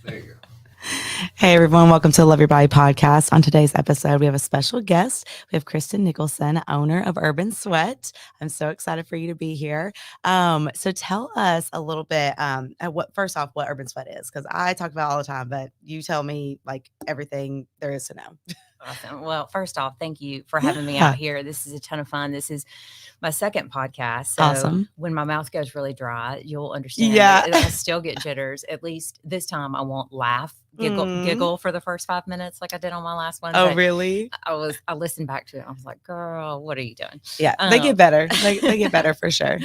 There you go. Hey everyone, welcome to the Love Your Body podcast. On today's episode, we have a special guest. We have Kristen Nicolson, owner of Urban Sweat. I'm so excited for you to be here. So tell us a little bit, first off, what Urban Sweat is, because I talk about it all the time, but you tell me like everything there is to know. Awesome. Well, first off, thank you for having me Yeah. out here. This is a ton of fun. This is my second podcast. So Awesome. when my mouth goes really dry, you'll understand. Yeah. I still get jitters. At least this time I won't laugh, giggle for the first 5 minutes like I did on my last one. Oh, But really? I listened back to it. I was like, girl, what are you doing? Yeah, they get better. They get better for sure.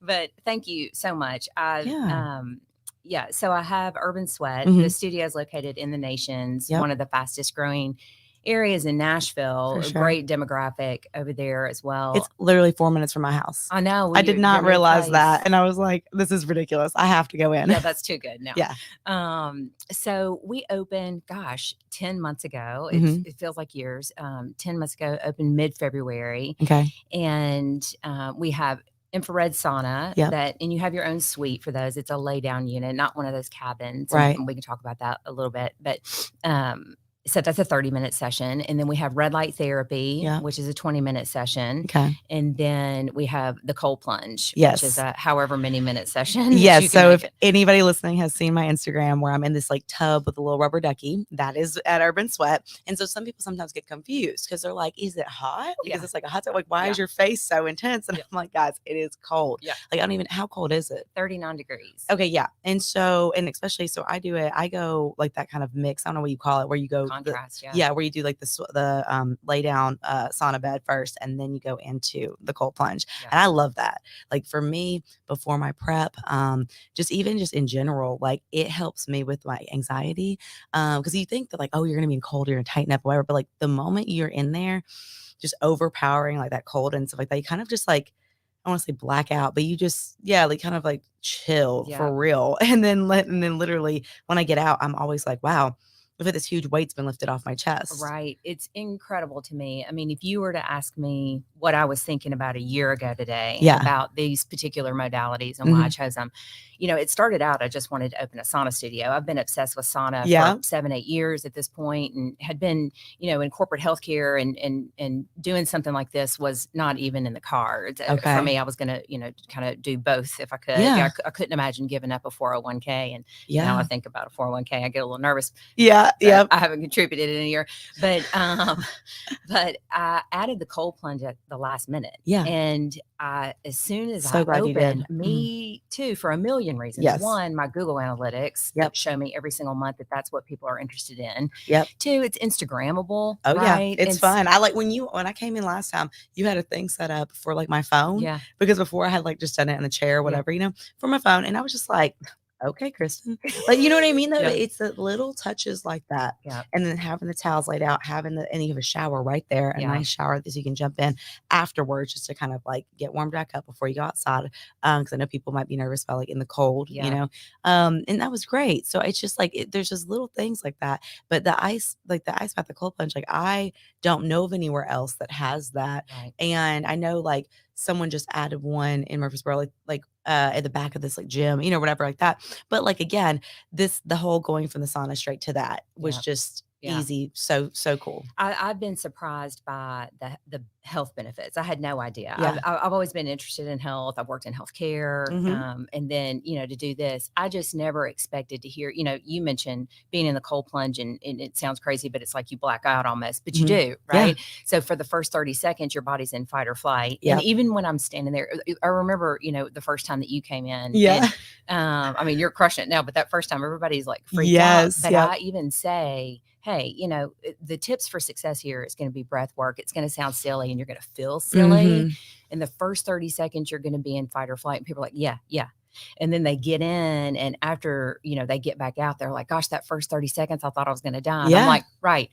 But thank you so much. Yeah. So I have Urban Sweat. Mhm. The studio is located in the Nations, Yep. one of the fastest growing areas in Nashville. For A sure. great demographic over there as well. It's literally 4 minutes from my house. I know. I did not your new realize place. that. And I was like, this is ridiculous. I have to go in. Yeah, that's too good. No. Yeah. So we opened, 10 months ago. Mhm. It feels like years. 10 months ago, opened mid-February. Okay. And we have infrared sauna Yep. and you have your own suite for those. It's a lay down unit, not one of those cabins. Right. And we can talk about that a little bit, but, so that's a 30-minute session. And then we have red light therapy, Yeah. which is a 20-minute session. Okay. And then we have the cold plunge, Yes. which is a however many minute session. Yes. You can So make if it. anybody listening has seen my Instagram where I'm in this like tub with a little rubber ducky, that is at Urban Sweat. And so some people sometimes get confused because they're like, is it hot? Like, Yeah. is this like a hot tub? Like, why is Yeah. your face so intense? And Yeah. I'm like, guys, it is cold. Yeah. Like, I don't even, how cold is it? 39 degrees. Okay. Yeah. And so, and especially, so I go like that kind of mix. I don't know what you call it, where you go Contrast. yeah, where you do like the lay down sauna bed first, and then you go into the cold plunge. Yeah. And I love that. Like for me, before my prep, just in general, like it helps me with my anxiety. Because you think that like, oh, you're gonna be in cold, you're gonna tighten up, whatever. But like the moment you're in there, just overpowering like that cold and stuff like that, you kind of just like, I want to say black out, but you just, yeah, like kind of like chill Yeah. for real. And then literally when I get out, I'm always like, wow, look at this huge weight's been lifted off my chest. Right. It's incredible to me. I mean, if you were to ask me what I was thinking about a year ago today Yeah. about these particular modalities and why I chose them, it started out, I just wanted to open a sauna studio. I've been obsessed with sauna Yeah. for 7-8 years at this point, and had been, in corporate healthcare, and doing something like this was not even in the cards. Okay. For me, I was going to, kind of do both if I could. Yeah. I couldn't imagine giving up a 401k. And Yeah. now I think about a 401k, I get a little nervous. Yeah. Yeah, Yep. I haven't contributed in a year, but I added the cold plunge at the last minute. Yeah. And as soon as So I glad you did. opened, me too, for a million reasons. Yes. One, my Google Analytics Yep. that show me every single month that that's what people are interested in. Yep. Two, it's Instagrammable. Oh right? yeah. It's fun. I like when I came in last time, you had a thing set up for like my phone. Yeah. Because before I had like just done it in the chair or whatever, for my phone. And I was just like, okay, Kristen. Like, you know what I mean? Though Yeah. it's the little touches like that. Yeah. And then having the towels laid out, and you have a shower right there, a Yeah. nice shower that you can jump in afterwards just to kind of like get warmed back up before you go outside. Because I know people might be nervous about like in the cold, Yeah. And that was great. So it's just like there's just little things like that. But the ice bath, the cold plunge, like I don't know of anywhere else that has that. Right. And I know like someone just added one in Murfreesboro, like at the back of this like gym, whatever like that. But like again, the whole going from the sauna straight to that was Yeah. just Yeah. easy. So cool. I've been surprised by the health benefits. I had no idea. Yeah. I've always been interested in health. I've worked in healthcare. Mhm. And then, to do this, I just never expected to hear, you mentioned being in the cold plunge, and it sounds crazy, but it's like you black out almost, but you do, right? Yeah. So for the first 30 seconds, your body's in fight or flight. Yep. And even when I'm standing there, I remember, the first time that you came in. Yeah. And, I mean, you're crushing it now, but that first time everybody's like freaked Yes, out. But yep. I even say, hey, the tips for success here is going to be breath work. It's going to sound silly and you're going to feel silly. Mhm. In the first 30 seconds, you're going to be in fight or flight. And people are like, yeah. And then they get in, and after, they get back out, they're like, gosh, that first 30 seconds, I thought I was going to die. And Yeah. I'm like, right.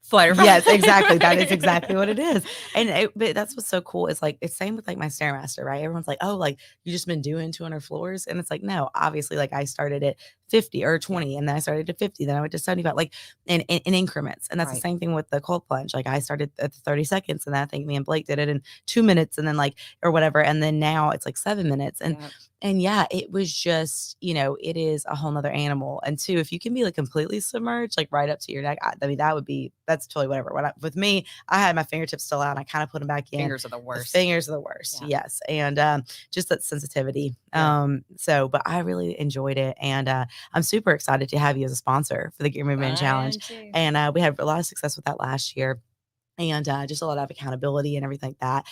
Flight or fight. Yes, exactly. That is exactly what it is. And but that's what's so cool. It's like, it's same with like my Stairmaster, right? Everyone's like, oh, like you just been doing 200 floors. And it's like, no, obviously like I started it 50 or 20, and then I started at 50, then I went to 75, like in increments. And that's the Right. same thing with the cold plunge. Like I started at the 30 seconds, and then I think me and Blake did it in 2 minutes, and then like, or whatever. And then now it's like 7 minutes. Yeah. And yeah, it was just, it is a whole nother animal. And two, if you can be like completely submerged, like right up to your neck, I mean, that's totally whatever. With me, I had my fingertips still out and I kind of put them back in. Fingers are the The worst. fingers are the worst. Yeah. Yes. And just that sensitivity. Yeah. But I really enjoyed it. And I'm super excited to have you as a sponsor for the Gear Movement I Challenge. am too. And we had a lot of success with that last year. And just a lot of accountability and everything like that.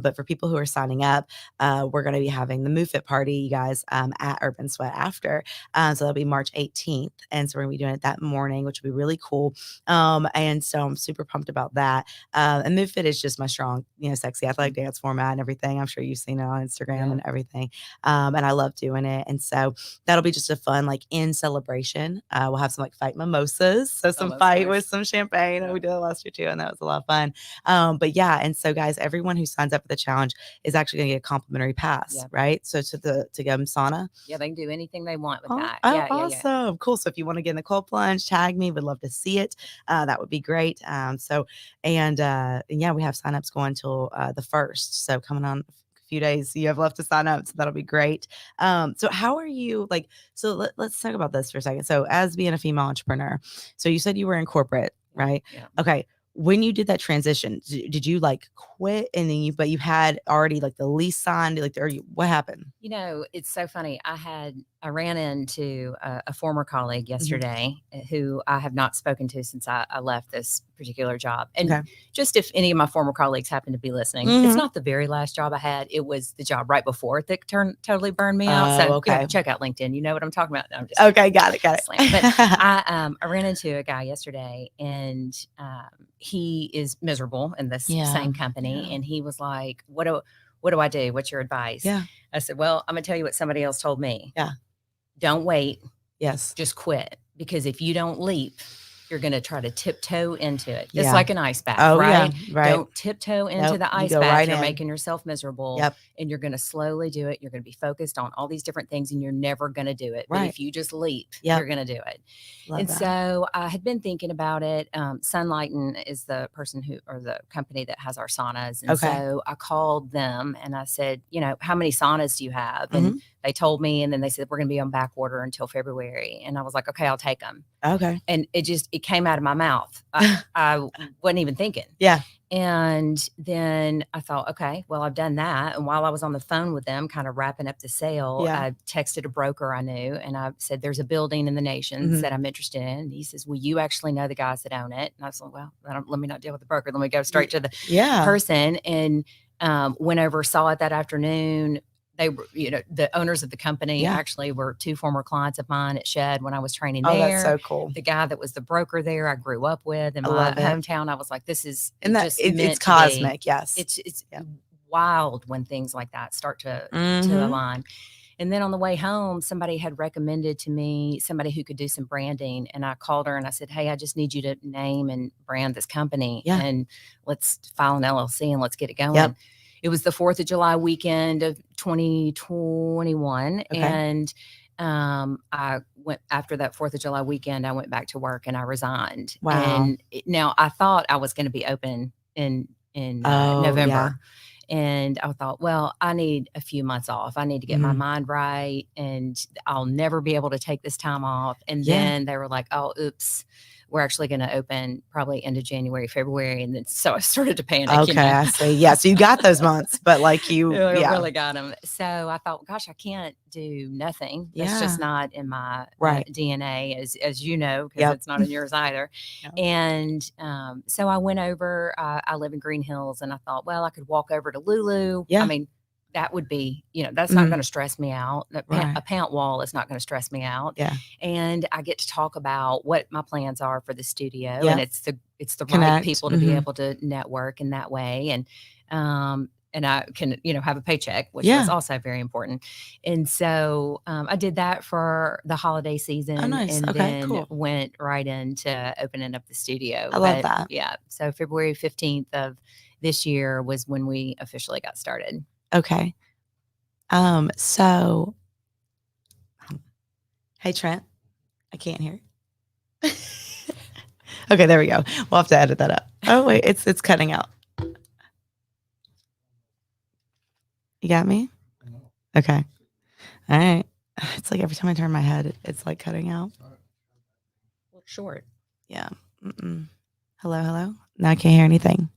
But for people who are signing up, we're going to be having the Move Fit party, you guys, at Urban Sweat after. So that'll be March 18th. And so we're going to be doing it that morning, which will be really cool. And so I'm super pumped about that. And Move Fit is just my strong, sexy athletic dance format and everything. I'm sure you've seen it on Instagram and everything. And I love doing it. And so that'll be just a fun, like in celebration. We'll have some like fight mimosas. So some fight nice. With some champagne. And we did it last year too. And that was a lot of fun. But yeah, and so guys, everyone who signs up for the challenge is actually going to get a complimentary pass, right? So to go sauna. Yeah, they can do anything they want with that. Yeah, awesome. Cool. So if you want to get in the cold plunge, tag me. Would love to see it. That would be great. And yeah, we have signups going until the 1st. So coming on few days you have left to sign up, so that'll be great. So how are you, like, so let's talk about this for a second. So as being a female entrepreneur, so you said you were in corporate, right? Yeah. Okay. When you did that transition, did you like quit and then but you had already like the lease signed, like, what happened? It's so funny. I ran into a former colleague yesterday who I have not spoken to since I left this particular job. And just if any of my former colleaagues happen to be listening, it's not the very last job I had. It was the job right before it that totally burned me out. So check out LinkedIn. You know what I'm talking about. No, I'm just got it. But I ran into a guy yesterday, and he is miserable in this same company. And he was like, what do I do? What's your advice? Yeah. I said, well, I'm gonna tell you what somebody else told me. Yeah. Don't wait. Yes. Just quit. Because if you don't leap, you're going to try to tiptoe into it. It's like an ice bath, right? Yeah, right. Don't tiptoe into the ice bath. Right, you're making yourself miserable. Yep. And you're going to slowly do it. You're going to be focused on all these different things, and you're never going to do it. Right. But if you just leap, you're going to do it. Love that. So I had been thinking about it. Sunlighten is the person or the company that has our saunas. And so I called them and I said, how many saunas do you have? And they told me, and then they said, we're going to be on back order until February. And I was like, okay, I'll take them. Okay. And it came out of my mouth. I wasn't even thinking. Yeah. And then I thought, okay, well, I've done that. And while I was on the phone with them, kind of wrapping up the sale, I texted a broker I knew, and I said, there's a building in the Nations that I'm interested in. And he says, well, you actually know the guys that own it. And I said, well, let me not deal with the broker. Let me go straight to the person. And went over, saw it that afternoon. They were, the owners of the company actually were 2 former clients of mine at Shed when I was training there. That's so cool. The guy that was the broker there, I grew up with in my hometown. I was like, this is it's cosmic. Yes. It's wild when things like that start to align. And then on the way home, somebody had recommended to me somebody who could do some branding. And I called her and I said, hey, I just need you to name and brand this company. And let's file an LLC and let's get it going. Yep. It was the 4th of July weekend of 2021. And I went after that 4th of July weekend, I went back to work and I resigned. Wow. And now I thought I was going to be open in November. Yeah. And I thought, well, I need a few months off. I need to get my mind right, and I'll never be able to take this time off. And then they were like, oh, oops, we're actually going to open probably end of January, February. And then so I started to panic. Okay, I see. Yeah, so you got those months, but like I really got them. So I thought, gosh, I can't do nothing. That's just not in my DNA, as you know, because it's not in yours either. And so I went over. I live in Green Hills, and I thought, well, I could walk over to Lulu. I mean, that would be, that's not going to stress me out. A pant wall is not going to stress me out. Yeah. And I get to talk about what my plans are for the studio. And it's the right people to be able to network in that way. And I can, have a paycheck, which was also very important. And so I did that for the holiday season. Oh, nice. And then cool. went right into opening up the studio. I love that. Yeah. So February 15th of this year was when we officially got started. Okay. So Hey, Trent. I can't hear. Okay, there we go. We'll have to edit that up. Oh wait, it's cutting out. You got me? Okay. All right. It's like every time I turn my head, it's like cutting out. Well, short. Yeah. Mm-mm. Hello, hello. Now I can't hear anything.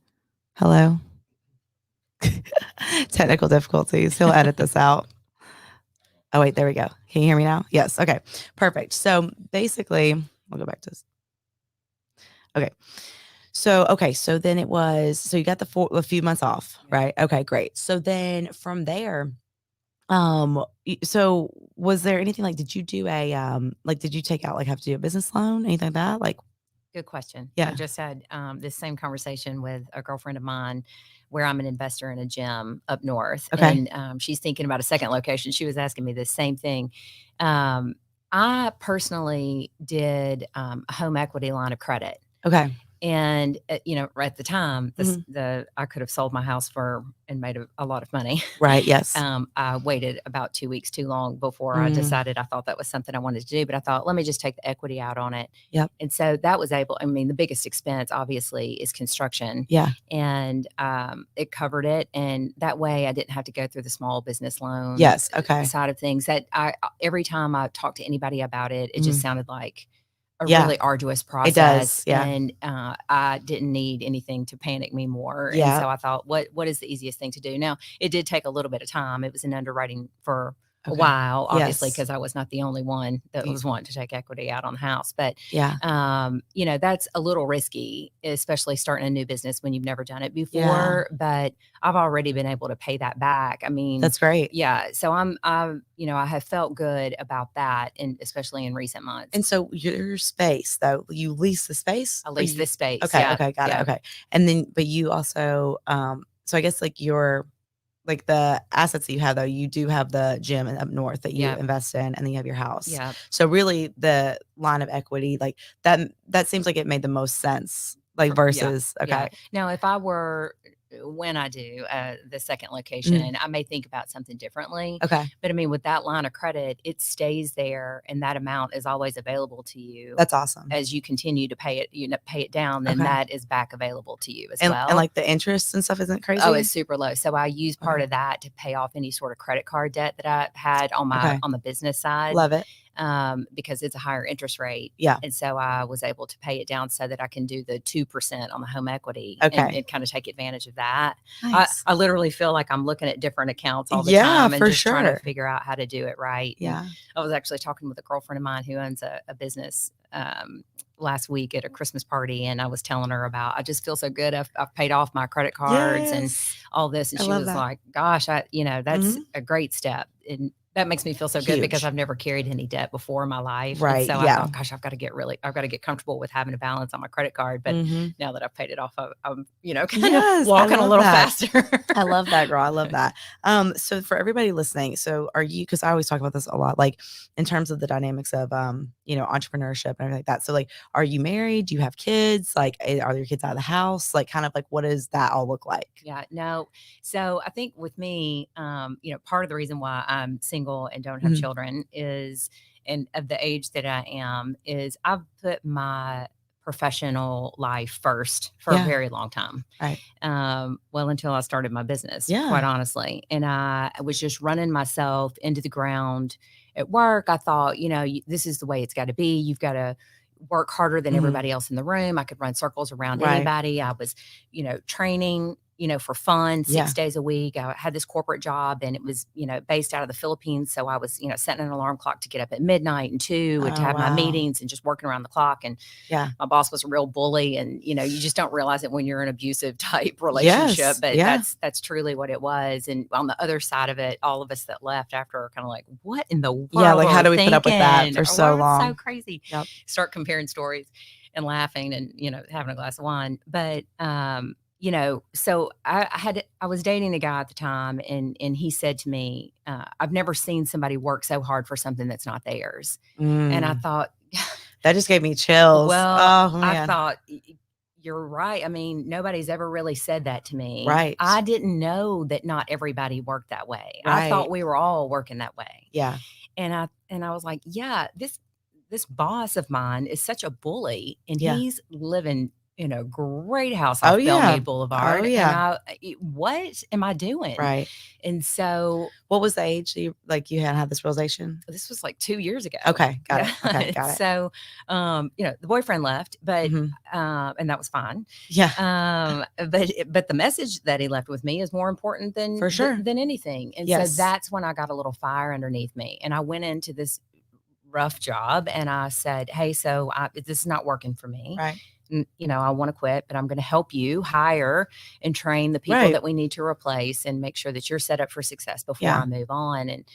Hello. Technical difficulties. He'll edit this out. Oh wait, there we go. Can you hear me now? Yes. Okay. Perfect. So basically, I'll go back to this. Okay. So then it was, so you got a few months off, right? Okay, great. So then from there, so was there anything like, did you do did you take out, like, have to do a business loan, anything like that? Like, Good question. I yeah. just had this same conversation with a girlfriend of mine where I'm an investor in a gym up north. Okay. And she's thinking about a second location. She was asking me the same thing. I personally did a home equity line of credit. Okay. And right at the time, Mhm. I could have sold my house for and made a lot of money. Right. Yes. I waited about 2 weeks too long before I Mm. decided I thought that was something I wanted to do, but I thought, let me just take the equity out on it. Yep. And so that was able, I mean, the biggest expense obviously is construction. Yeah. And it covered it. And that way I didn't have to go through the small business loan Yes. Okay. side of things. That every time I talked to anybody about it, it just Mhm. sounded like a Yeah. really arduous It process. does. Yeah. And I didn't need anything to panic me more. And Yeah. so I thought, what is the easiest thing to do? Now, it did take a little bit of time. It was in underwriting for a Okay. while, obviously, Yes. because I was not the only one that was wanting to take equity out on the house. But Yeah. that's a little risky, especially starting a new business when you've never done it Yeah. before. But I've already been able to pay that back. I mean, That's great. yeah. So I have felt good about that, and especially in recent months. And so your space, though, you lease the space? I Or lease you this space. Okay, Yeah. okay, got it, Yeah. okay. And then but you also, so I guess, like, like, the assets that you have, though, you do have the gym up north that you Yeah. invest in, and then you have your house. Yeah. So really the line of equity, like, that seems like it made the most sense, like, Yeah. versus Yeah. okay. Now, if I were when I do the second Mhm. location, I may think about something differently. Okay. But I mean, with that line of credit, it stays there, and that amount is always available to you That's awesome. as you continue to pay it. Pay it down, then Okay. that is back available to you as And, well. like, the interest and stuff isn't Oh, crazy? it's super low. So I use part Okay. of that to pay off any sort of credit card debt that I had on Okay. the business side. Love it. Because it's a higher interest rate. Yeah. And so I was able to pay it down so that I can do the 2% on the home equity Okay. and kind of take advantage of that. Nice. I literally feel like I'm looking at different accounts all the Yeah, time and for just trying to sure. figure out how to do it right. And Yeah. I was actually talking with a girlfriend of mine who owns a business last week at a Christmas party, and I was telling her about, I just feel so good. I've paid off my credit cards and Yes. all this. And I she love was that. like, gosh, that's Mhm. a great step. And that makes me feel so good because Huge. I've never carried any debt before in my life. And Right, so I yeah. thought, gosh, I've got to get comfortable with having a balance on my credit card. But Mhm. now that I've paid it off, I'm kind of Yes, I walking a love little that. faster. I love that, girl. I love that. So for everybody listening, so are you, because I always talk about this a lot, like, in terms of the dynamics of entrepreneurship and everything like that. So, like, are you married? Do you have kids? Like, are your kids out of the house? Like, kind of like, what does that all look like? Yeah, no. So I think with me, part of the reason why I'm single and don't have Mhm. children is, and of the age that I am, is I've put my professional life first for a Yeah. very long time. Right. Well, until I started my business, Yeah. quite honestly. And I was just running myself into the ground at work. I thought, this is the way it's got to be. You've got to work harder than Mhm. everybody else in the room. I could run circles around Right. anybody. I was, training, for fun Yeah. 6 days a week. I had this corporate job, and it was, based out of the Philippines. So I was, setting an alarm clock to get up at midnight and 2 and to Oh, have my wow. meetings and just working around the clock. And Yeah. my boss was a real bully, and you just don't realize it when you're in an abusive type relationship. Yes. But Yeah. that's truly what it was. And on the other side of it, all of us that left after are kind of like, what in the world Yeah, like, are how we do we put up with that thinking? for Or so why was so long? crazy? Yep. Start comparing stories and laughing and having a glass of wine. But so I was dating a guy at the time, and he said to me, I've never seen somebody work so hard for something that's not theirs. And I Mm. thought, That just gave me chills. well, Oh, I man. thought, you're right. I mean, nobody's ever really said that to me. Right. I didn't know that not everybody worked that way. I Right. thought we were all working that way. Yeah. And and I was like, yeah, this boss of mine is such a bully, and Yeah. he's living in a great house Oh, off yeah. Bellmead Oh, Boulevard, and yeah. what am I doing? Right. And so What was the age that you had this realization? this was like 2 years ago. Okay, got Yeah. it. Okay, got it. So, the boyfriend left, but, Mhm. and that was fine. Yeah, But the message that he left with me is more important for sure. than anything. And so Yes. that's when I got a little fire underneath me, and I went into this rough job and I said, "Hey, so this is not working for me. Right. I want to quit, but I'm going to help you hire and train the people Right. that we need to replace and make sure that you're set up for success before Yeah. I move on." And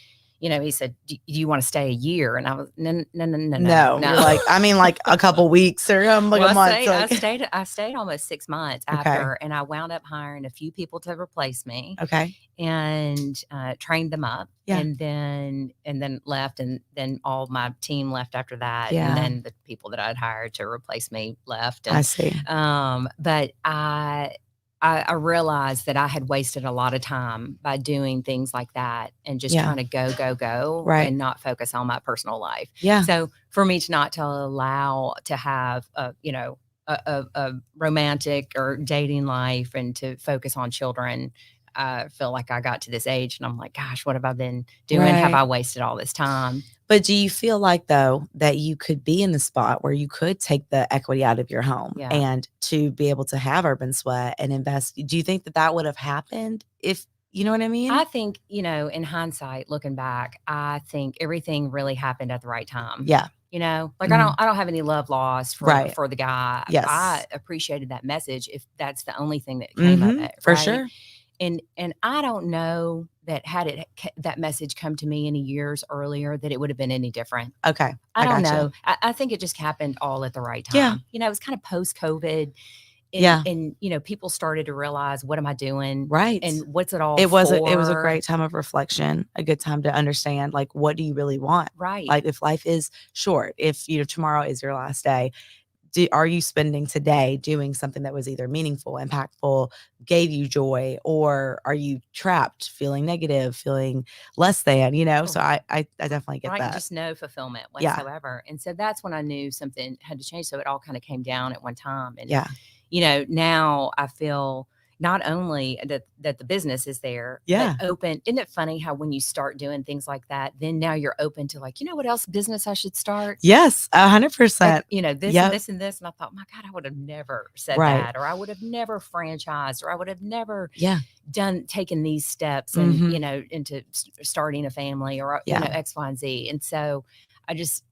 he said, "Do you want to stay a year?" And I was, "No, no, no, no, no, No, you're no." like, I mean, like a couple weeks or like Well, a month. Like, I stayed almost 6 months okay. after, and I wound up hiring a few people to replace me Okay. and trained them up. Yeah. And then left, and then all my team left after that, and Yeah. then the people that I'd hired to replace me left. I And see. but I realized that I had wasted a lot of time by doing things like that and just Yeah. trying to go Right. and not focus on my personal life. Yeah. So for me to allow to have a romantic or dating life and to focus on children, I feel like I got to this age and I'm like, gosh, what have I been doing? Have Right. I wasted all this time? But do you feel like, though, that you could be in the spot where you could take the equity out of your home Yeah. and to be able to have Urban Sweat and invest? Do you think that that would have happened if, you know what I mean? I think, in hindsight, looking back, I think everything really happened at the right time. Yeah. Like Mhm. I don't have any love lost Right. for the guy. Yes. I appreciated that message if that's the only thing that came of it, For right? sure. And I don't know that had that message come to me any years earlier, that it would have been any different. Okay. I don't gotcha. know. I think it just happened all at the right Yeah. time. It was kind of post COVID. Yeah. And people started to realize, what am I doing? Right. And what's it all It was a for? great time of reflection, a good time to understand, like, what do you really want? Right. Like, if life is short, if, tomorrow is your last day, are you spending today doing something that was either meaningful, impactful, gave you joy, or are you trapped, feeling negative, feeling less than, So I definitely get right. that. Just no fulfillment Yeah. whatsoever. And so that's when I knew something had to change. So it all kind of came down at one time. And, Yeah. now I feel not only that the business is there, Yeah. but open. Isn't it funny how when you start doing things like that, then now you're open to, like, what else business I should start? Yes, 100%. This Yep. and this and this. And I thought, my God, I would have never said Right. that, or I would have never franchised, or I would have never Yeah. taken these steps and, Mhm. into starting a family, or, Yeah. X, Y, and Z. And so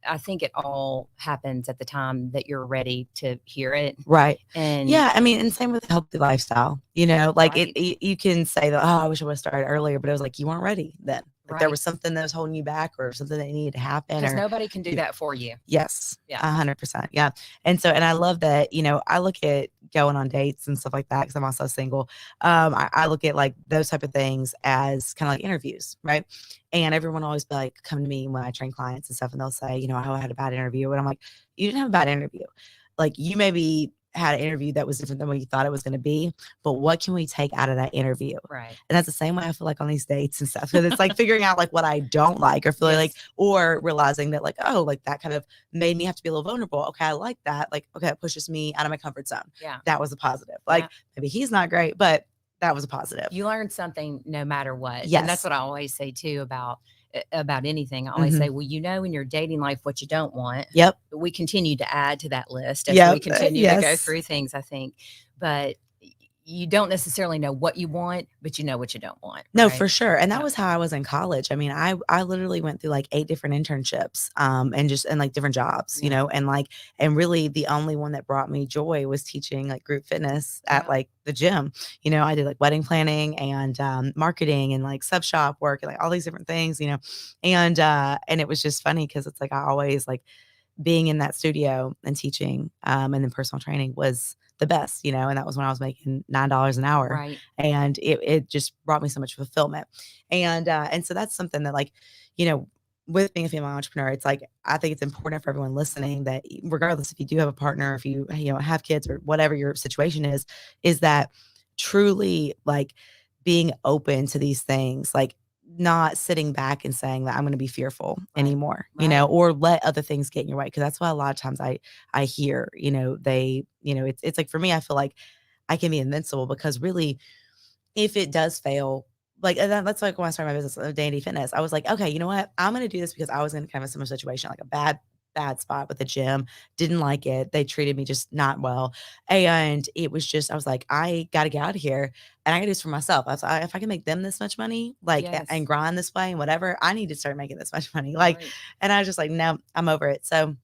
I think it all happens at the time that you're ready to hear it. Right. And Yeah, I mean, and same with healthy lifestyle, like Right. you can say that, "Oh, I wish I would've started earlier," but it was like, you weren't ready then. Like, there Right. was something that was holding you back or something that needed to happen, because or nobody can do you that for you. Yes. Yeah. 100%. Yeah. And I love that, I look at going on dates and stuff like that because I'm also single. I look at like those type of things as kind of like interviews, right? And everyone always be like, come to me when I train clients and stuff, and they'll say, oh, I had a bad interview. And I'm like, you didn't have a bad interview. Like, you maybe had an interview that was different than what you thought it was going to be, but what can we take out of that interview? Right. And that's the same way I feel like on these dates and stuff, because it's like figuring out like what I don't like, or feeling like, Yes. or realizing that like, oh, like that kind of made me have to be a little vulnerable. Okay, I like that. Like, okay, it pushes me out of my comfort zone. Yeah. That was a positive. Like, maybe he's not great, but that was a positive. You learn something no matter what. Yes. And that's what I always say too about anything. I always say, well, in your dating life what you don't want. Yep. But we continue to add to that list as Yep. we continue to go Yes. through things, I think. But you don't necessarily know what you want, but you know what you don't want. No, right? for sure. And that Yeah. was how I was in college. I mean, I literally went through like 8 different internships, and like different jobs, Yeah. and really the only one that brought me joy was teaching like group fitness at Yeah. like the gym. I did like wedding planning and marketing and like sub shop work and like all these different things, and it was just funny because it's like I always like being in that studio and teaching, and then personal training was the best, and that was when I was making $9 an hour. Right. And it just brought me so much fulfillment. And so that's something that like, with being a female entrepreneur, it's like, I think it's important for everyone listening that regardless if you do have a partner, if you, have kids or whatever your situation is that truly like being open to these things, like not sitting back and saying that I'm going to be fearful Right. anymore, Right. or let other things get in your way. Cause that's why a lot of times I hear, it's like for me, I feel like I can be invincible because really, if it does fail, like, and that's like when I started my business, Dandy Fitness, I was like, okay, you know what? I'm going to do this because I was in kind of a similar situation, like a bad spot with the gym, didn't like it. They treated me just not well. And it was just, I was like, I got to get out of here and I got to do this for myself. I was like, if I can make them this much money, like, and Yes. grind this way and whatever, I need to start making this much money. Like, Right. and I was just like, no, I'm over it. So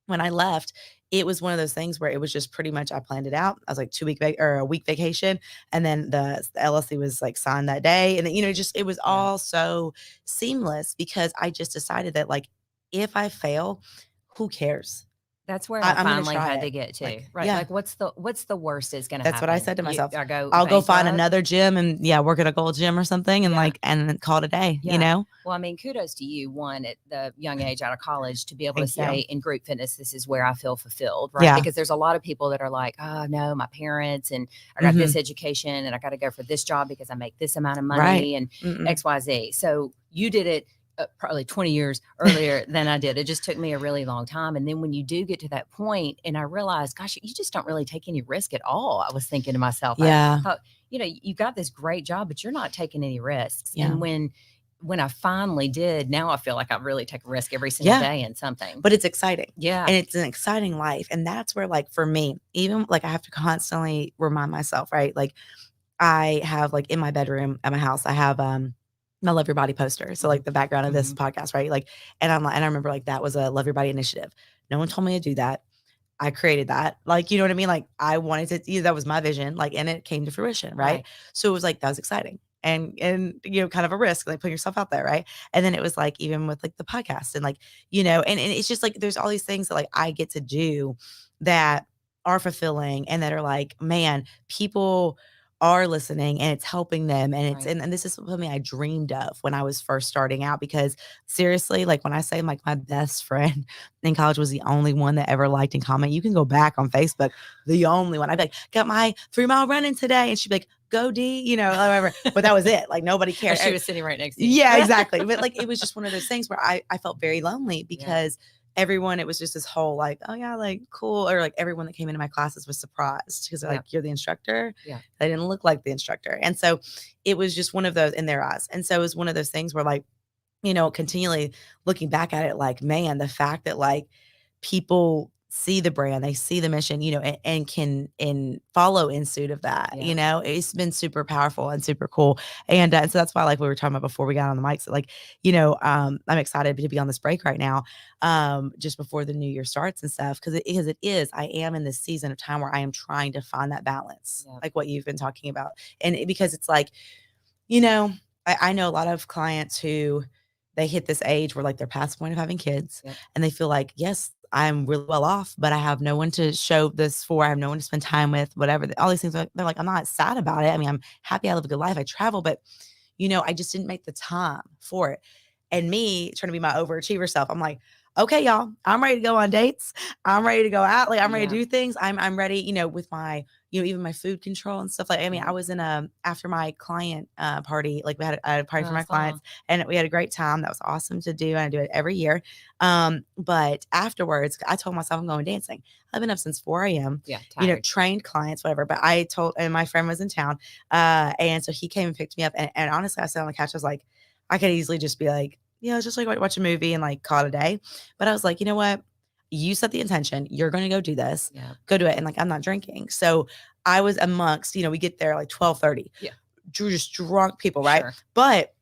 when I left, it was one of those things where it was just pretty much I planned it out. I was like or a week vacation, and then the LLC was like signed that day, and then, just it was Yeah. all so seamless because I just decided that like if I fail, who cares? That's where I I'm gonna finally try had it. to get to, Like, right? yeah, Like, what's the worst is gonna that's what I happen? said to myself. I go I'll go find bankrupt? another gym and yeah, work at a gold gym or something, and Yeah. like and then call it a day. Yeah. Well, I mean, kudos to you, one, at the young age out of college, to be able to Thank say you. in group fitness, this is where I feel fulfilled, right? Yeah. Because there's a lot of people that are like, oh, no, my parents, and I got Mm-hmm. this education, and I got to go for this job because I make this amount of Right. money, and Mm-mm. XYZ. So you did it probably 20 years earlier than I did. It just took me a really long time. And then when you do get to that point, and I realized, gosh, you just don't really take any risk at all. I was thinking to myself, I Yeah. thought, you got this great job, but you're not taking any risks. Yeah. And when I finally did, now I feel like I really take a risk every single Yeah. day in something. But it's exciting. Yeah. And it's an exciting life. And that's where, like, for me, even like I have to constantly remind myself, right? Like, I have like in my bedroom at my house, I have my Love Your Body poster. So Mhm. like the background of this Mhm. podcast, right? Like, and I'm like, and I remember like that was a Love Your Body initiative. No one told me to do that. I created that. Like, you know what I mean? Like I wanted to, that was my vision. Like, and it came to fruition, right? Right. So it was like that was exciting. And kind of a risk, like putting yourself out there, right? And then it was like even with like the podcast and like, and it's just like there's all these things that like I get to do that are fulfilling and that are like, man, people are listening and it's helping them. And it's Right. and this is something I dreamed of when I was first starting out because seriously, like when I say like my best friend in college was the only one that ever liked and comment. You can go back on Facebook, the only one. I'd be like, got my 3 mile running today. And she'd be like, go D, whatever. But that was it. Like nobody Oh, cared. she was sitting right next to you. Yeah, exactly. But like it was just one of those things where I felt very lonely Yeah. because everyone, it was just this whole like, oh yeah, like cool. Or like everyone that came into my classes was surprised because they're Yeah. like, you're the instructor. Yeah. They didn't look like the instructor. And so it was just one of those in their eyes. And so it was one of those things where like, continually looking back at it, like, man, the fact that like people see the brand, they see the mission, and can follow in suit of that, Yeah. it's been super powerful and super cool. And so that's why, like we were talking about before we got on the mics, like, I'm excited to be on this break right now, just before the new year starts and stuff, because I am in this season of time where I am trying to find that balance, Yeah. like what you've been talking about. And because it's like, you know, I know a lot of clients who they hit this age where like they're past the point of having kids Yep. and they feel like, yes, I'm really well off, but I have no one to show this for. I have no one to spend time with, whatever. All these things, they're like, I'm not sad about it. I mean, I'm happy I live a good life. I travel, but I just didn't make the time for it. And me trying to be my overachiever self, I'm like, okay, y'all, I'm ready to go on dates. I'm ready to go out. Like I'm ready to Yeah. do things. I'm ready, with my, even my food control and stuff. Like, I mean, Yeah. I was in after my client party, like we had a party for I my saw. clients and we had a great time. That was awesome to do. And I do it every year. But afterwards, I told myself I'm going dancing. I've been up since 4 a.m., Yeah. Tired. trained clients, whatever. But and my friend was in town. And so he came and picked me up. And honestly, I sat on the couch. I was like, I could easily just be like, yeah, it's just like watch a movie and like call it a day. But I was like, you know what? You set the intention. You're going to go do this. Yeah. Go do it. And like, I'm not drinking. So I was amongst, we get there like 12:30. Yeah. Just drunk people, right? Sure. But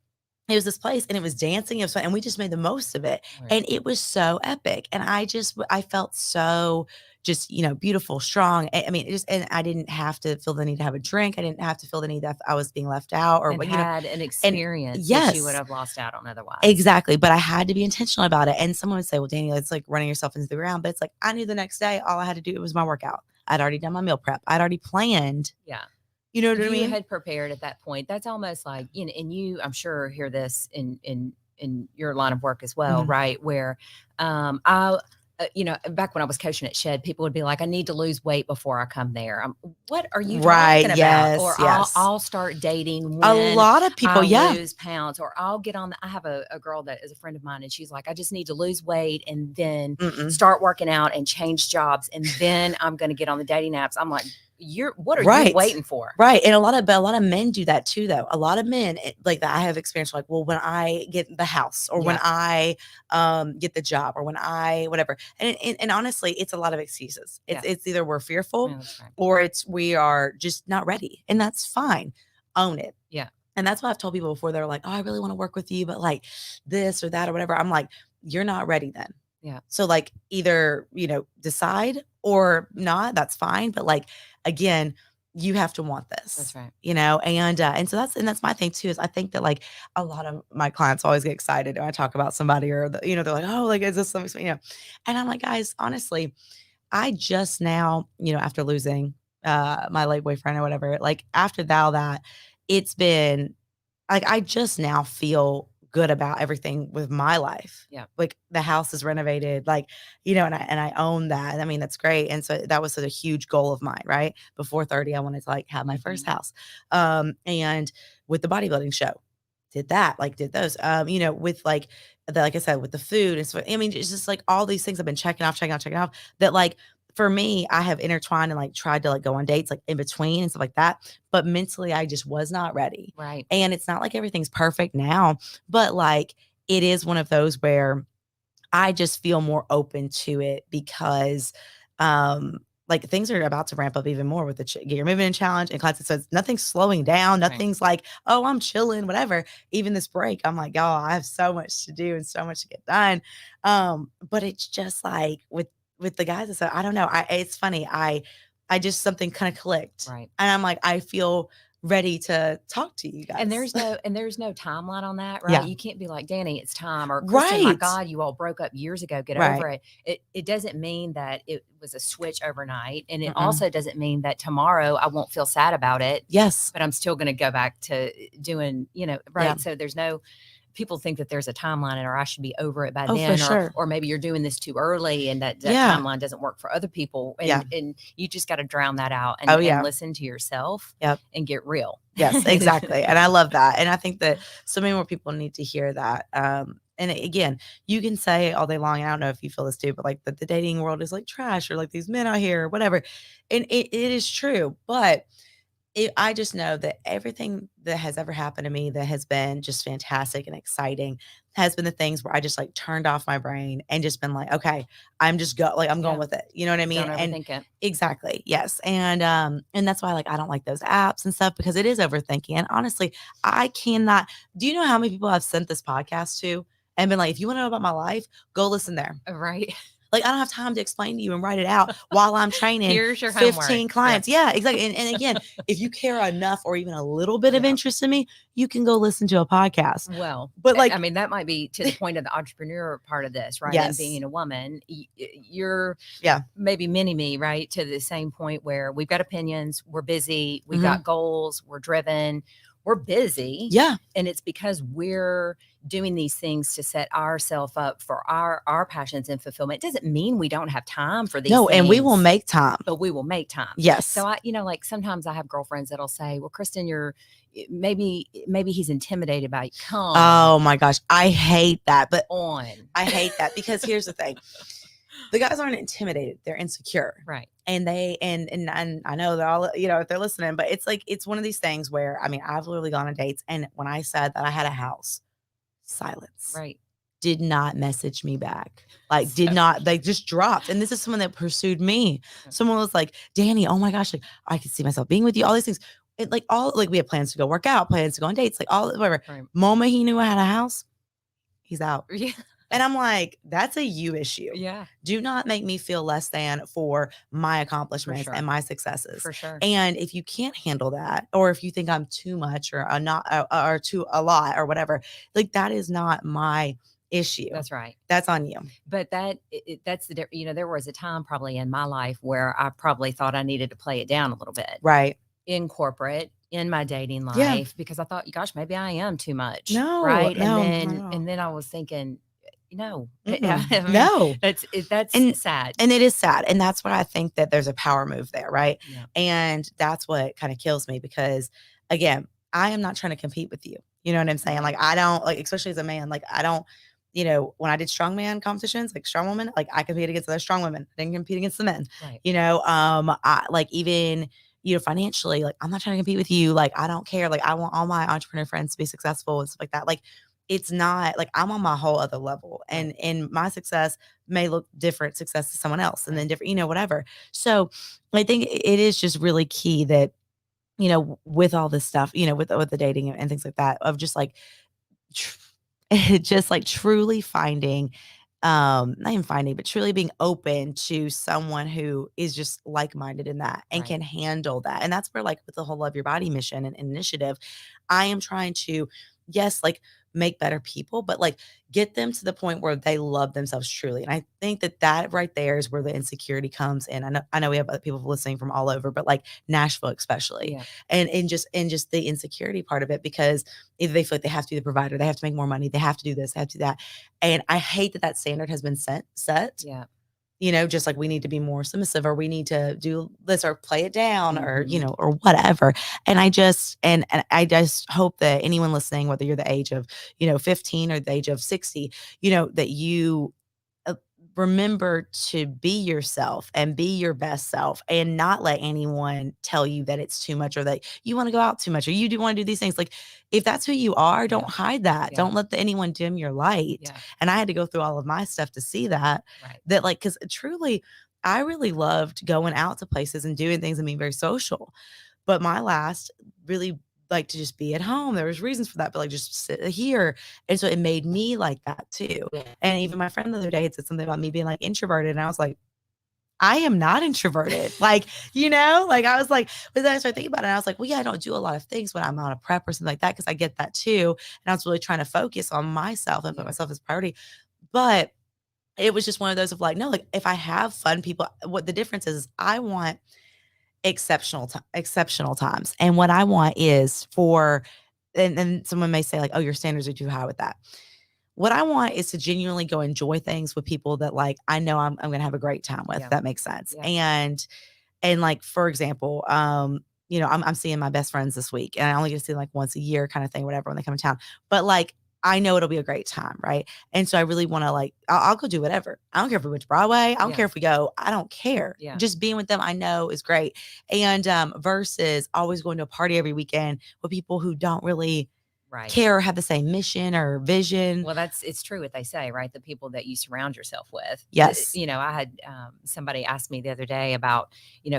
it was this place and it was dancing. It was fun. And we just made the most of it. Right. And it was so epic. And I felt so just, beautiful, strong. I mean, and I didn't have to feel the need to have a drink. I didn't have to feel the need that I was being left out or, And had an and experience that you would yes, have lost out on otherwise. exactly. But I had to be intentional about it. And someone would say, well, Daniel, it's like running yourself into the ground. But it's like, I knew the next day, all I had to do was my workout. I'd already done my meal prep. I'd already planned. Yeah. You know what I You mean? had prepared at that point. That's almost like, and you, I'm sure, hear this in your line of work as well, Mhm. right? Where I back when I was coaching at Shed, people would be like, I need to lose weight before I come there. What are you Right. talking about? Yes. Or Yes. I'll start dating A when lot of people. I Yeah. lose pounds, or I'll get on. I have a girl that is a friend of mine, and she's like, I just need to lose weight and then Mm-mm. start working out and change jobs. And then I'm going to get on the dating apps. I'm like, what are you Right. waiting for? Right. And a lot of men do that too, though. A lot of men like that I have experienced, like, well, when I get the house, or when Yeah. I get the job, or when I whatever. And honestly, it's a lot of excuses. Yeah. It's either we're fearful, Yeah, that's right. or it's we are just not ready. And that's fine. Own it. Yeah. And that's what I've told people before. They're like, oh, I really want to work with you, but like this or that or whatever. I'm like, you're not ready then. Yeah. So like either, decide or not, that's fine. But like, again, you have to want this. That's right. And so that's my thing too, is I think that like a lot of my clients always get excited when I talk about somebody, or they're like, oh, like, is this something, and I'm like, guys, honestly, I just now, after losing my late boyfriend or whatever, like after that, it's been like, I just now feel good about everything with my life. Yeah. Like the house is renovated, like, and I own that. I mean, that's great. And so that was such a huge goal of mine, right? Before 30, I wanted to like have my first house. And with the bodybuilding show, did that, like did those, with like like I said, with the food and so, I mean, it's just like all these things I've been checking off that like, for me, I have intertwined and like tried to like go on dates like in between and stuff like that. But mentally, I just was not ready. Right. And it's not like everything's perfect now, but like it is one of those where I just feel more open to it because like things are about to ramp up even more with the Get Your Movement In challenge and classes. So nothing's slowing down. Nothing's like, oh, I'm chilling, whatever. Even this break, I'm like, y'all, I have so much to do and so much to get done. But it's just like with the guys, so I don't know. It's funny. I just something kind of clicked. Right. And I'm like, I feel ready to talk to you guys. And there's no timeline on that, right? Yeah. You can't be like, Danny, it's time, or Kristen, my God, you all broke up years ago. Get over it. It doesn't mean that it was a switch overnight. And it also doesn't mean that tomorrow I won't feel sad about it. Yes. But I'm still going to go back to doing, right. Yeah. So there's no, people think that there's a timeline, or I should be over it by Oh, then, for sure. or maybe you're doing this too early and that timeline doesn't work for other people. And you just got to drown that out and listen to yourself and get real. Yes, exactly. And I love that. And I think that so many more people need to hear that. And again, you can say all day long, and I don't know if you feel this too, but like the dating world is like trash, or like these men out here or whatever. And it is true. But I just know that everything that has ever happened to me that has been just fantastic and exciting has been the things where I just like turned off my brain and just been like, okay, I'm going with it. You know what I mean? Don't overthink it. Exactly. Yes. And that's why like I don't like those apps and stuff, because it is overthinking. And honestly, I cannot. Do you know how many people I've sent this podcast to and been like, if you want to know about my life, go listen there. Right. Like, I don't have time to explain to you and write it out while I'm training Here's your 15 homework. clients. Yeah, exactly. And again, if you care enough or even a little bit of interest in me, you can go listen to a podcast. Well, but like, I mean, that might be to the point of the entrepreneur part of this, right? Yes. And being a woman, you're Yeah. maybe mini me, right? To the same point where we've got opinions, we're busy, we've got goals, we're driven, we're busy. Yeah. And it's because we're doing these things to set ourselves up for our passions and fulfillment. It doesn't mean we don't have time for these things. And we will make time. But we will make time. Yes. So I, like sometimes I have girlfriends that'll say, well, Kristen, maybe he's intimidated by you. Come. Oh my gosh. I hate that. But I hate that because here's the thing. The guys aren't intimidated. They're insecure. Right. And they, and I know they're all, if they're listening, but it's like, it's one of these things where, I mean, I've literally gone on dates. And when I said that I had a house, silence. Right. Did not message me back. Like did not, they just dropped. And this is someone that pursued me. Someone was like, Danny, oh my gosh, like I could see myself being with you, all these things. It like all, like we had plans to go work out, plans to go on dates, like all, whatever. Right. Moment he knew I had a house, he's out. Yeah. And I'm like, that's a you issue. Yeah. Do not make me feel less than for my accomplishments and my successes. For sure. And if you can't handle that, or if you think I'm too much or not, or too a lot or whatever, like that is not my issue. That's right. That's on you. But that's the, there was a time probably in my life where I probably thought I needed to play it down a little bit. Right. In corporate, in my dating life, because I thought, gosh, maybe I am too much. No. Right. No, and then I was thinking, No. Mm-mm. I mean, No. that's And sad. and it is sad, and that's where I think that there's a power move there, right? Yeah. And that's what kinda kills me because, again, I am not trying to compete with you, you know what I'm saying? Like, Right. I don't like, especially as a man, like, I don't when I did strongman competitions, like strong women, like, I competed against other strong women. I didn't compete against the men, Right. I like, even, financially, like, I'm not trying to compete with you, like, I don't care, like, I want all my entrepreneur friends to be successful and stuff like that, like, it's not like I'm on my whole other level, Right. and my success may look different success to someone else and then Right. different, whatever. So I think it is just really key that, with all this stuff, with the dating and things like that, of just like, tr- just like truly finding, not even finding, but truly being open to someone who is just like-minded in that and Right. can handle that. And that's where, like, with the whole Love Your Body mission and initiative, I am trying to, yes, like, make better people, but like get them to the point where they love themselves truly. And I think that that right there is where the insecurity comes in. I know we have other people listening from all over, but like Nashville especially, Yeah. and just the insecurity part of it, because either they feel like they have to be the provider, they have to make more money, they have to do this, they have to do that. And I hate that that standard has been set, Yeah. just like we need to be more submissive, or we need to do this or play it down, or, Mhm. or whatever. And I just hope that anyone listening, whether you're the age of, 15 or the age of 60, that you uh, remember to be yourself and be your best self and not let anyone tell you that it's too much, or that you want to go out too much, or you do want to do these things. Like, if that's who you are, Yeah. don't hide that. Yeah. Don't let anyone dim your light. Yeah. And I had to go through all of my stuff to see that, Right. like, because truly, I really loved going out to places and doing things and being very social. But my last really like to just be at home. There was reasons for that, but like just sit here. And so it made me like that too. And even my friend the other day had said something about me being like introverted. And I was like, I am not introverted. Like, like I was like, but then I started thinking about it. And I was like, well, yeah, I don't do a lot of things when I'm on a prep or something like that, because I get that too. And I was really trying to focus on myself and put Yeah. myself as priority. But it was just one of those of like, no, like if I have fun people, what the difference is I want exceptional times. And what I want is for, and someone may say like, oh, your standards are too high with that. What I want is to genuinely go enjoy things with people that, like, I know I'm gonna have a great time with, if Yeah. that makes sense. Yeah. And like, for example, I'm seeing my best friends this week, and I only get to see them like once a year kind of thing, whatever, when they come in town. But like, I know it'll be a great time, right? And so I really want to, like, I'll go do whatever. I don't care if we went to Broadway. I don't Yeah. care if we go. I don't care. Yeah. Just being with them, I know is great. And versus always going to a party every weekend with people who don't really Right. care or have the same mission or vision. Well, it's true what they say, right? The people that you surround yourself with. Yes. I had somebody ask me the other day about,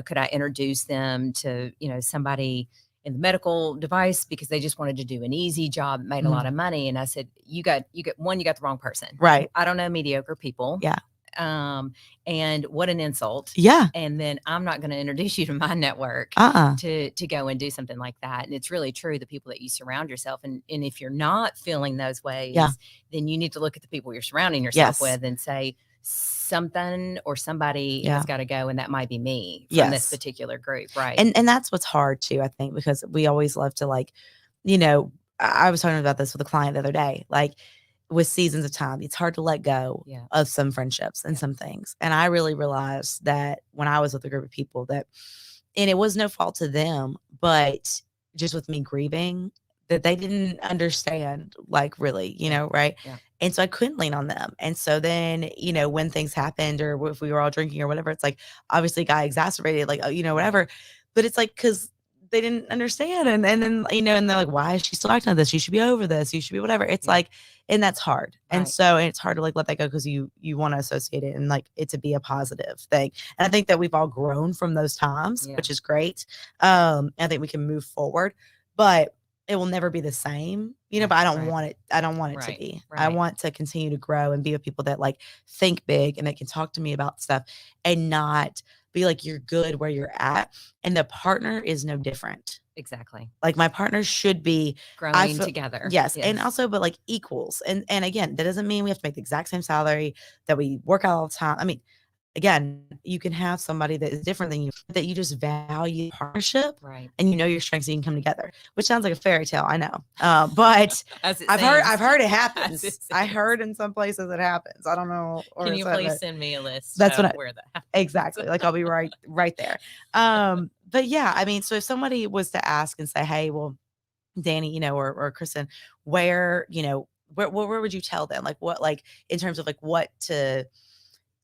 could I introduce them to, somebody in the medical device because they just wanted to do an easy job, made a lot Mhm. of money. And I said, you got the wrong person. Right. I don't know mediocre people. Yeah. And what an insult. Yeah. And then I'm not going to introduce you to my network Uh-uh. to go and do something like that. And it's really true, the people that you surround yourself, and if you're not feeling those ways, Yeah. then you need to look at the people you're surrounding yourself Yes. with and say something or somebody Yeah. has got to go, and that might be me from this Yes. particular group, right? And that's what's hard too, I think, because we always love to, like, you know, I was talking about this with a client the other day, like, with seasons of time, it's hard to let go Yeah. of some friendships and Yeah. some things. And I really realized that when I was with a group of people that, and it was no fault to them, but just with me grieving, that they didn't understand, like, really, Yeah. right? Yeah. And so I couldn't lean on them. And so then, when things happened, or if we were all drinking or whatever, it's like, obviously got exacerbated, like, whatever. But it's like, because they didn't understand. And then, and they're like, why is she still acting like this? You should be over this. You should be whatever. It's Yeah. like, and that's hard. And Right. so it's hard to, like, let that go, because you want to associate it and, like, it to be a positive thing. And I think that we've all grown from those times, Yeah. which is great. I think we can move forward, but it will never be the same, but I don't Right. want it. I don't want it to Right. be. I Right. want to continue to grow and be with people that, like, think big and that can talk to me about stuff, and not be like, you're good where you're at. And the partner is no different. Exactly. Like, my partner should be Growing together. yes, and also, but like equals. And again, that doesn't mean we have to make the exact same salary, that we work out all the time. I mean, again, you can have somebody that is different than you, that you just value partnership, Right. and you know your strengths, and you can come together, which sounds like a fairy tale, I know. But As it I've seems. heard it As it happens. I seems. heard in some places it happens. I don't know, Can or you so, please but send me a list that's what of I where that happens? exactly, like, I'll be right there. But yeah, I mean, so if somebody was to ask and say, "Hey, well, Danny, or Kristen, where, where would you tell them? Like, what, like, in terms of, like, what to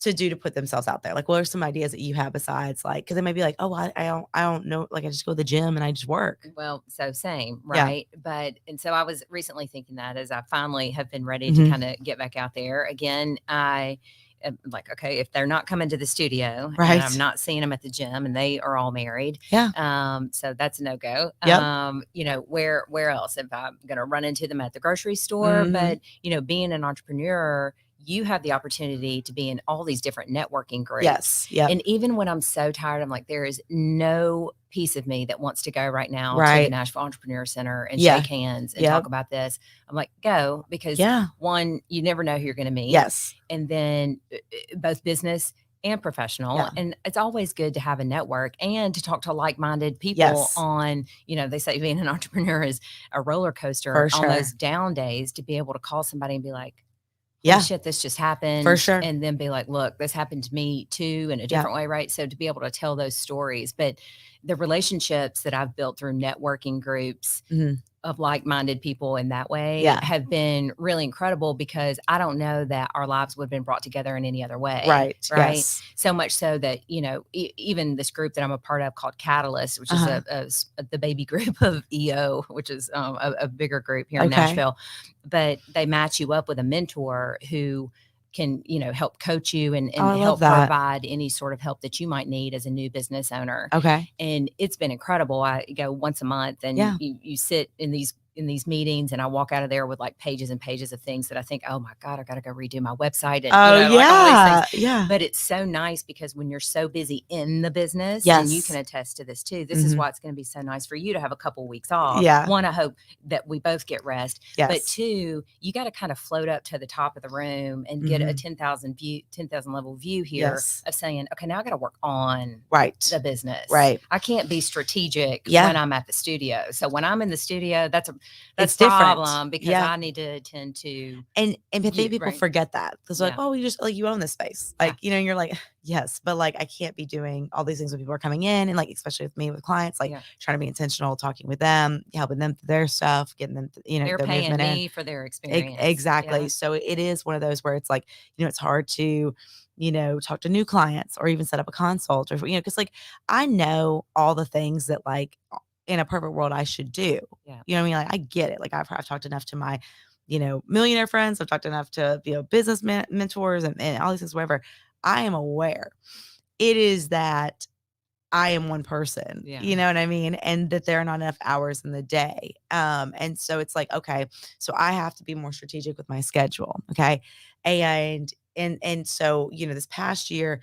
do to put themselves out there? Like, what are some ideas that you have besides, like, because they may be like, "Oh, I don't know, like, I just go to the gym and I just work." Well, so same, Yeah. right? And so I was recently thinking that as I finally have been ready to Mhm. kind of get back out there again, I am like, okay, if they're not coming to the studio and I'm Right. not seeing them at the gym and they are all married, Yeah. so that's a no go. Yep. Where else? If I'm going to run into them at the grocery store, Mhm. but being an entrepreneur, you have the opportunity to be in all these different networking groups. Yes. Yep. And even when I'm so tired, I'm like, there is no piece of me that wants to go right now to the Right. Nashville Entrepreneur Center and Yeah. shake hands and Yep. talk about this. I'm like, go, because Yeah. one, you never know who you're going to meet. Yes. And then both business and professional. Yeah. And it's always good to have a network and to talk to like-minded people Yes. on, they say being an entrepreneur is a roller coaster. For On sure. those down days, to be able to call somebody and be like, holy Yeah. shit, this just happened. For sure. And then be like, look, this happened to me too in a different way, right? So to be able to tell those stories, but the relationships that I've built through networking groups Mhm. of like-minded people in that way Yeah. have been really incredible, because I don't know that our lives would have been brought together in any other way. Right. Right. Yes. So much so that, even this group that I'm a part of called Catalyst, which is the baby group of EO, which is a bigger group here in Okay. Nashville, but they match you up with a mentor who can, help coach you and Oh, I love help that. provide any sort of help that you might need as a new business owner. Okay. And it's been incredible. I go once a month and Yeah. you sit in these meetings, and I walk out of there with like pages and pages of things that I think, oh my God, I got to go redo my website and Oh, like all these things. yeah. But it's so nice because when you're so busy in the business, Yes. and you can attest to this too, this is why it's going to be so nice for you to have a couple of weeks off. Yeah. One, I hope that we both get rest. Yes. But two, you got to kind of float up to the top of the room and get a 10,000 level view here of saying, okay, now I got to work on the business. Right. I can't be strategic Yeah. when I'm at the studio. So when I'm in the studio, that's It's problem different. because Yeah. I need to attend to. And I think people right. forget that, because like, Yeah. oh, you just, like, you own this space, like, and you're like, yes, but like, I can't be doing all these things when people are coming in, and like, especially with me, with clients, like trying to be intentional, talking with them, helping them through their stuff, getting them, They're their paying movement in. me for their experience. Exactly. Yeah. So it is one of those where it's like, it's hard to, talk to new clients or even set up a consult, or, because like, I know all the things that, like, in a perfect world I should do. Yeah. You know what I mean? Like, I get it. Like, I've talked enough to my, millionaire friends. I've talked enough to, business mentors and all these things, whatever. I am aware. It is that I am one person, Yeah. you know what I mean? And that there are not enough hours in the day. And so it's like, okay, so I have to be more strategic with my schedule. Okay. And so, this past year,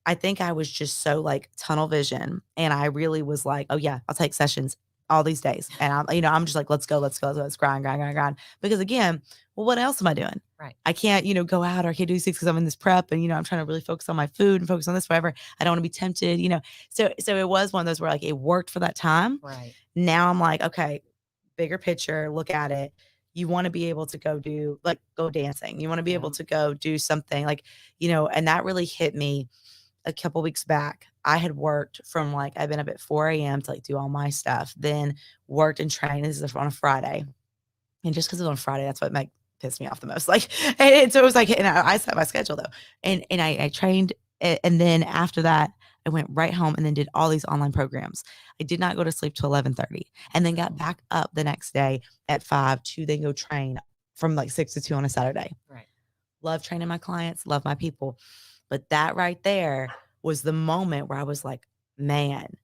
I think I was just so, like, tunnel vision, and I really was like, "Oh yeah, I'll take sessions all these days." And I'm just like, "Let's go, let's go, let's grind, grind, grind, grind." Because again, well, what else am I doing? Right. I can't, go out, or I can't do these things because I'm in this prep, and I'm trying to really focus on my food and focus on this, whatever. I don't want to be tempted, So it was one of those where, like, it worked for that time. Right. Now I'm like, okay, bigger picture, look at it. You want to be able to go dancing. You want to be able to go do something like, and that really hit me a couple weeks back. I had worked from, like, I've been up at 4 a.m. to, like, do all my stuff, then worked and trained. This is on a Friday. And just because it was on Friday, that's what pissed me off the most. Like, and so it was like, and I set my schedule though. And I trained. And then after that, I went right home and then did all these online programs. I did not go to sleep till 11:30, and then got back up the next day at 5 to then go train from like 6 to 2 on a Saturday. Right. Love training my clients, love my people. But that right there was the moment where I was like, man,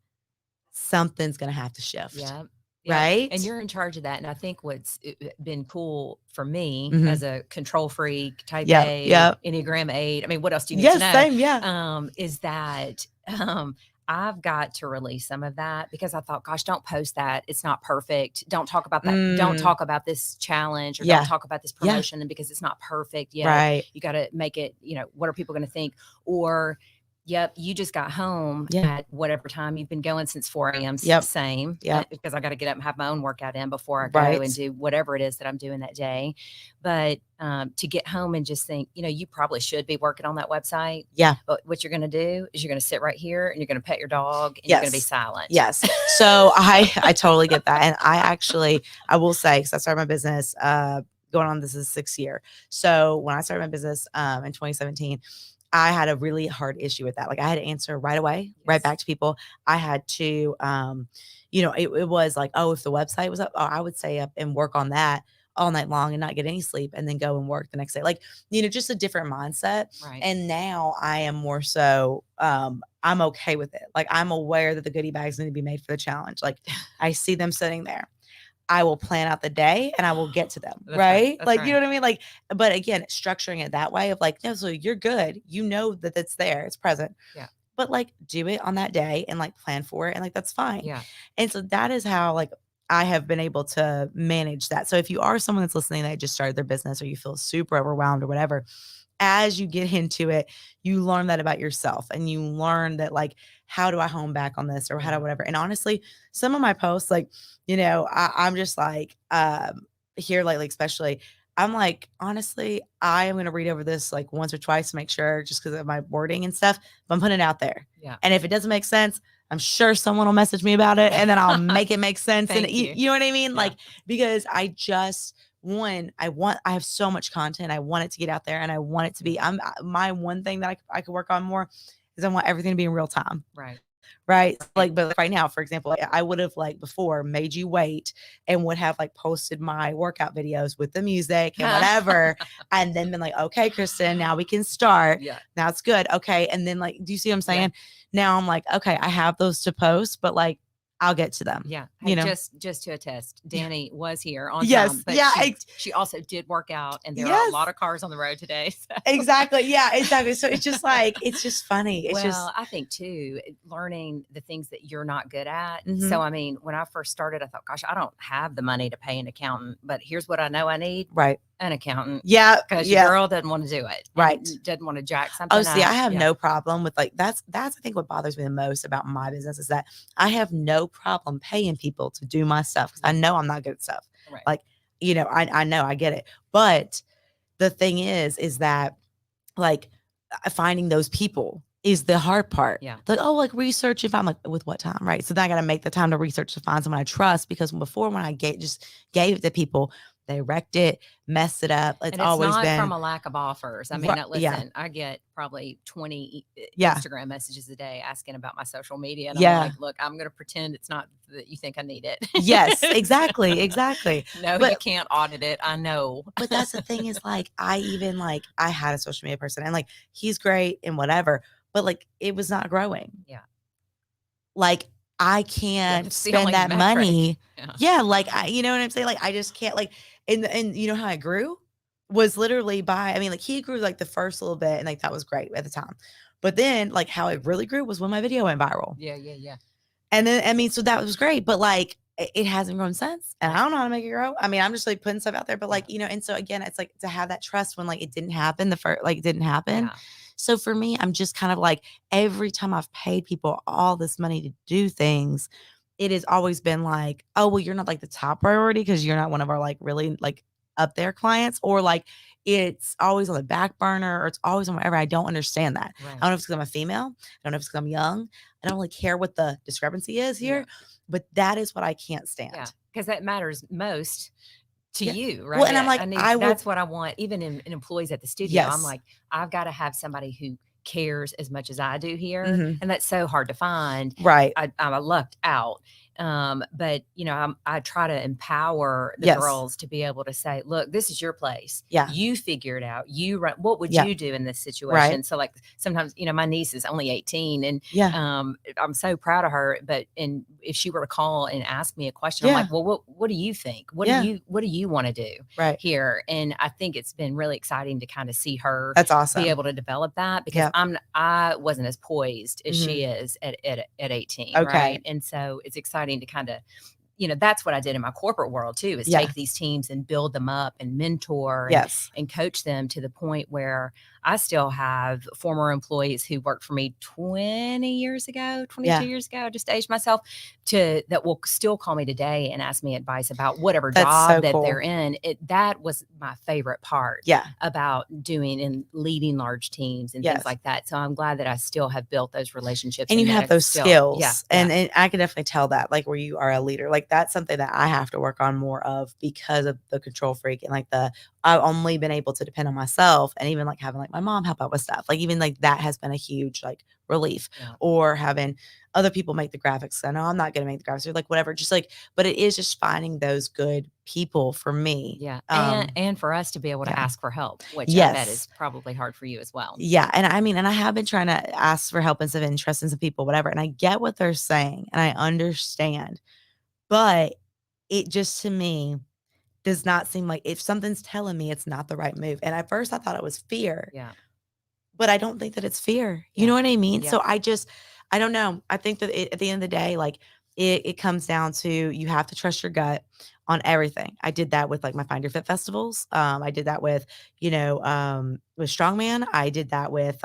something's going to have to shift. Yeah. Right. And you're in charge of that. And I think what's been cool for me as a control freak, type A, Enneagram 8. I mean, what else do you need to know? Same. Yeah. Is that, I've got to release some of that, because I thought, gosh, don't post that. It's not perfect. Don't talk about that. Don't talk about this challenge, or don't talk about this promotion. And because it's not perfect yet, you got to make it, what are people going to think? Or Yep. You just got home Yeah. at whatever time you've been going since 4 a.m. Yep. Same. Yep. Because I got to get up and have my own workout in before I go and Right. do whatever it is that I'm doing that day. But to get home and just think, you probably should be working on that website. Yeah. But what you're going to do is you're going to sit right here and you're going to pet your dog and you're going to be Yes. silent. Yes. So I totally get that. And I will say, because I started my business, going on, this is 6th year. So when I started my business in 2017, I had a really hard issue with that. Like I had to answer right away, right back to people. I had to, it was like, oh, if the website was up, oh, I would stay up and work on that all night long and not get any sleep and then go and work the next day. Like, just a different mindset. Right. And now I am more so, I'm okay with it. Like I'm aware that the goodie bags need to be made for the challenge. Like I see them sitting there. I will plan out the day and I will get to them. That's right. That's Like, right. you know what I mean? Like, but again, structuring it that way of like, no, so you're good. You know that it's there, it's present. Yeah. But like do it on that day and like plan for it. And like, that's fine. Yeah. And so that is how like I have been able to manage that. So if you are someone that's listening that just started their business or you feel super overwhelmed or whatever, as you get into it, you learn that about yourself and you learn that like, how do I hone back on this or how do whatever. And honestly, some of my posts, like, I'm just like, here lately, especially, I'm like, honestly, I am going to read over this like once or twice to make sure just because of my wording and stuff, but I'm putting it out there. Yeah. And if it doesn't make sense, I'm sure someone will message me about it and then I'll make it make sense. And you know what I mean? Yeah. Like, because I just, I have so much content. I want it to get out there and I want it to be, my one thing that I could work on more is I want everything to be in real time. Right. Right. Like, but right now, for example, I would have like before made you wait and would have like posted my workout videos with the music and whatever. And then been like, okay, Kristen, now we can start. Yeah. Now it's good. Okay. And then like, do you see what I'm saying? Yeah. Now I'm like, okay, I have those to post, but like, I'll get to them. Yeah. You know, just to attest, Danny was here on yes, time, but yeah, she also did work out and there are a lot of cars on the road today. So. Exactly. Yeah, exactly. So it's just like, it's just funny. It's just, I think too, learning the things that you're not good at. So, I mean, when I first started, I thought, gosh, I don't have the money to pay an accountant, but here's what I know I need. Right. An accountant. Yeah. Because your girl doesn't want to do it. Right. Doesn't want to jack something. Oh, see, I have no problem with like, that's I think what bothers me the most about my business is that I have no problem paying people to do my stuff. Cause I know I'm not good at stuff. Right. Like, I know I get it. But the thing is that like finding those people is the hard part. Yeah. Like, oh, like research if I'm like, with what time? Right. So then I got to make the time to research to find someone I trust because before when I just gave it to people, they wrecked it, messed it up. It's always not been from a lack of offers. I mean, listen, I get probably 20 Instagram messages a day asking about my social media. And I'm like, look, I'm going to pretend it's not that you think I need it. Yes, exactly. Exactly. No, but you can't audit it. I know. But that's the thing is like, I had a social media person and like, he's great and whatever, but like, it was not growing. Yeah. Like, I can't spend that money. Yeah. Like, you know what I'm saying? Like, I just can't like, and you know how I grew was literally like he grew like the first little bit and like, that was great at the time. But then like how it really grew was when my video went viral. Yeah. Yeah. Yeah. And then, I mean, so that was great, but like, it hasn't grown since. And I don't know how to make it grow. I mean, I'm just like putting stuff out there, but like, and so again, it's like to have that trust when like it didn't happen it didn't happen. Yeah. So for me, I'm just kind of like every time I've paid people all this money to do things, it has always been like, oh, well, you're not like the top priority because you're not one of our like really like up there clients, or like it's always on the back burner, or it's always on whatever. I don't understand that. Right. I don't know if it's because I'm a female. I don't know if it's because I'm young. I don't really care what the discrepancy is here, but that is what I can't stand. Yeah, because that matters most to you, right? Well, and I'm like, that's what I want. Even in employees at the studio, I'm like, I've got to have somebody who cares as much as I do here, and that's so hard to find. Right, I lucked out. But I try to empower the girls to be able to say, look, this is your place. Yeah. You figure it out. You run. What would you do in this situation? Right. So like sometimes, my niece is only 18 and I'm so proud of her, but if she were to call and ask me a question, I'm like, well, what do you think? What do you want to do here? And I think it's been really exciting to kind of see her That's awesome. be able to develop that because I wasn't as poised as she is at 18. Okay. Right. And so it's exciting to kind of, that's what I did in my corporate world too, is take these teams and build them up and mentor and coach them to the point where I still have former employees who worked for me 22 Yeah. years ago, just aged myself, to that will still call me today and ask me advice about whatever That's job so that cool. they're in. That was my favorite part Yeah. about doing and leading large teams and things Yes. like that. So I'm glad that I still have built those relationships And you and that have I those still, yeah, skills. yeah, And I can definitely tell that, like, where you are a leader. Like, that's something that I have to work on more of because of the control freak and like I've only been able to depend on myself, and even like having like my mom help out with stuff. Like, even like that has been a huge like relief. yeah. Or having other people make the graphics. I know I'm not gonna make the graphics or like whatever. Just like, but it is just finding those good people for me. Yeah, and for us to be able to Yeah. ask for help, which I bet Yes. is probably hard for you as well. Yeah, and I mean, and I have been trying to ask for help and some interest in some people, whatever, and I get what they're saying, and I understand, but it just, to me, does not seem like if something's telling me it's not the right move, and at first I thought it was fear, Yeah, but I don't think that it's fear. You yeah, know what I mean? yeah, So I don't know. I think that at the end of the day, like it comes down to you have to trust your gut on everything. I did that with like my Find Your Fit festivals. I did that with, with Strongman. I did that with,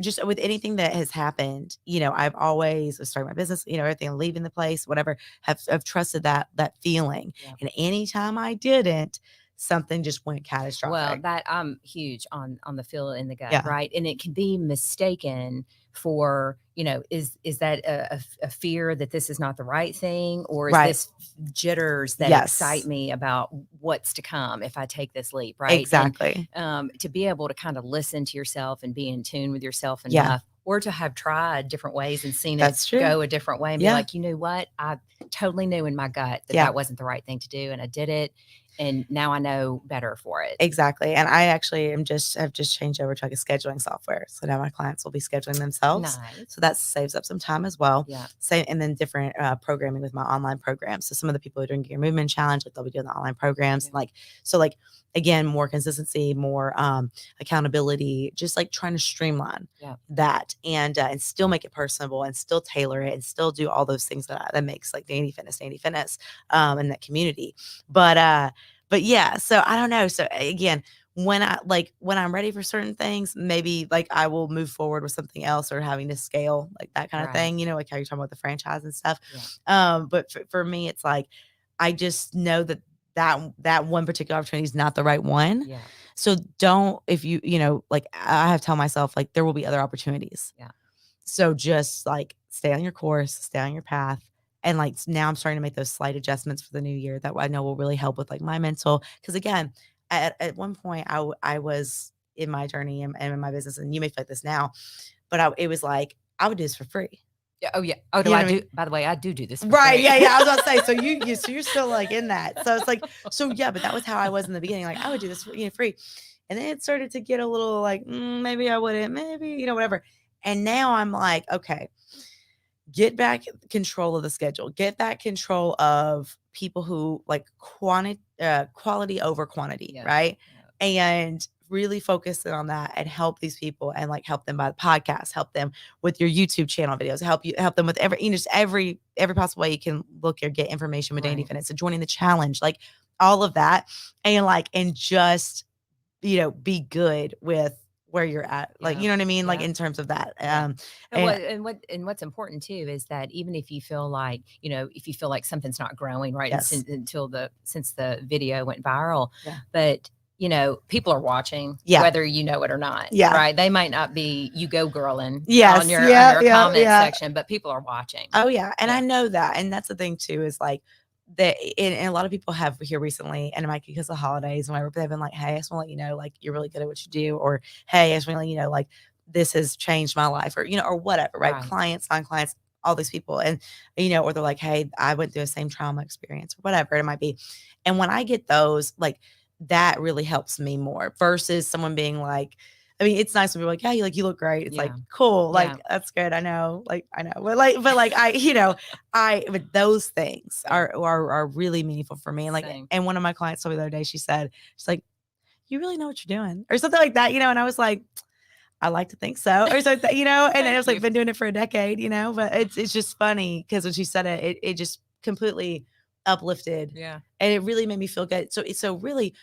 just with anything that has happened. I've always started my business, everything, leaving the place, whatever, have trusted that feeling. yeah. And anytime I didn't, something just went Well, catastrophic. that I'm huge on the feel in the gut, Yeah. right? And it can be mistaken for, is that a fear that this is not the right thing, or is Right. this jitters that excite Yes. me about what's to come if I take this leap, right? And Exactly. to be able to kind of listen to yourself and be in tune with yourself Yeah, enough, or to have tried different ways and seen it that's true. go a different way and be Yeah, like, you know what, I totally knew in my gut that yeah, that wasn't the right thing to do, and I did it, and now I know better for it. exactly. And I actually have just changed over to like a scheduling software. So now my clients will be scheduling themselves. Nice. So that saves up some time as well. Yeah. Same, and then different programming with my online programs. So some of the people who are doing Gear Movement Challenge, like they'll be doing the online programs. Yeah. Like, so like, again, more consistency, more accountability, just like trying to streamline Yeah. that and still make it personable and still tailor it and still do all those things that makes like Dandy Fitness and that community. But yeah, so I don't know. So again, when I'm ready for certain things, maybe like I will move forward with something else or having to scale like that kind of Right. thing, like how you're talking about the franchise and stuff. Yeah. But for me, it's like I just know that one particular opportunity is not the right one. Yeah. So don't if like I have to tell myself like there will be other opportunities. Yeah. So just like stay on your course, stay on your path. And like now I'm starting to make those slight adjustments for the new year that I know will really help with like my mental. Cause again, at one point I was in my journey and in my business, and you may feel like this now, but it was like, I would do this for free. Yeah. Oh yeah. Oh, You do know I what I do? mean? By the way, I do this for Right. free. Yeah. Yeah. I was about to say, so so you're still like in that. So it's like, so yeah, but that was how I was in the beginning. Like I would do this for, free. And then it started to get a little like, maybe I wouldn't, maybe, whatever. And now I'm like, okay, get back control of the schedule, get back control of people who like quality over quantity, Yeah. right? Yeah. And really focus in on that and help these people and like help them by the podcast, help them with your YouTube channel videos, help them with just every possible way you can look or get information with Dandy Right. Fitness and joining the challenge, like all of that, and just be good with where you're at, like Yeah. you know what I mean, like Yeah. in terms of that. Yeah. And And what's important too is that even if you feel like, if you feel like something's not growing, right? And yes, since the video went viral, yeah, but people are watching yeah, whether you know it or not, yeah. right? They might not be you go girling on Yes, your yeah, yeah, comment yeah. section, but people are watching. Oh, yeah, and I Yeah. know that, and that's the thing too is, like, that and a lot of people have here recently, and it might be because of the holidays and whatever, but they've been like, "Hey, I just wanna let you know, like, you're really good at what you do," or, "Hey, I just wanna let you know, like, this has changed my life," or, or whatever, right? Right. Clients, non-clients, all these people, and, or they're like, "Hey, I went through the same trauma experience," or whatever it might be, and when I get those, like, that really helps me more versus someone being like, I mean, it's nice when people are like, "Yeah, you look great." It's like, Yeah. "Cool, Yeah. like, that's good, I know." Like, I know. But I, but those things Yeah. are really meaningful for me, and, like Same. and one of my clients told me the other day, she's like, "You really know what you're doing," or something like that, and I was like, "I like to think so," or something, and I Thank was like, you. "Been doing it for a decade," but it's just funny because when she said it, it just completely uplifted, Yeah. and it really made me feel good. So really,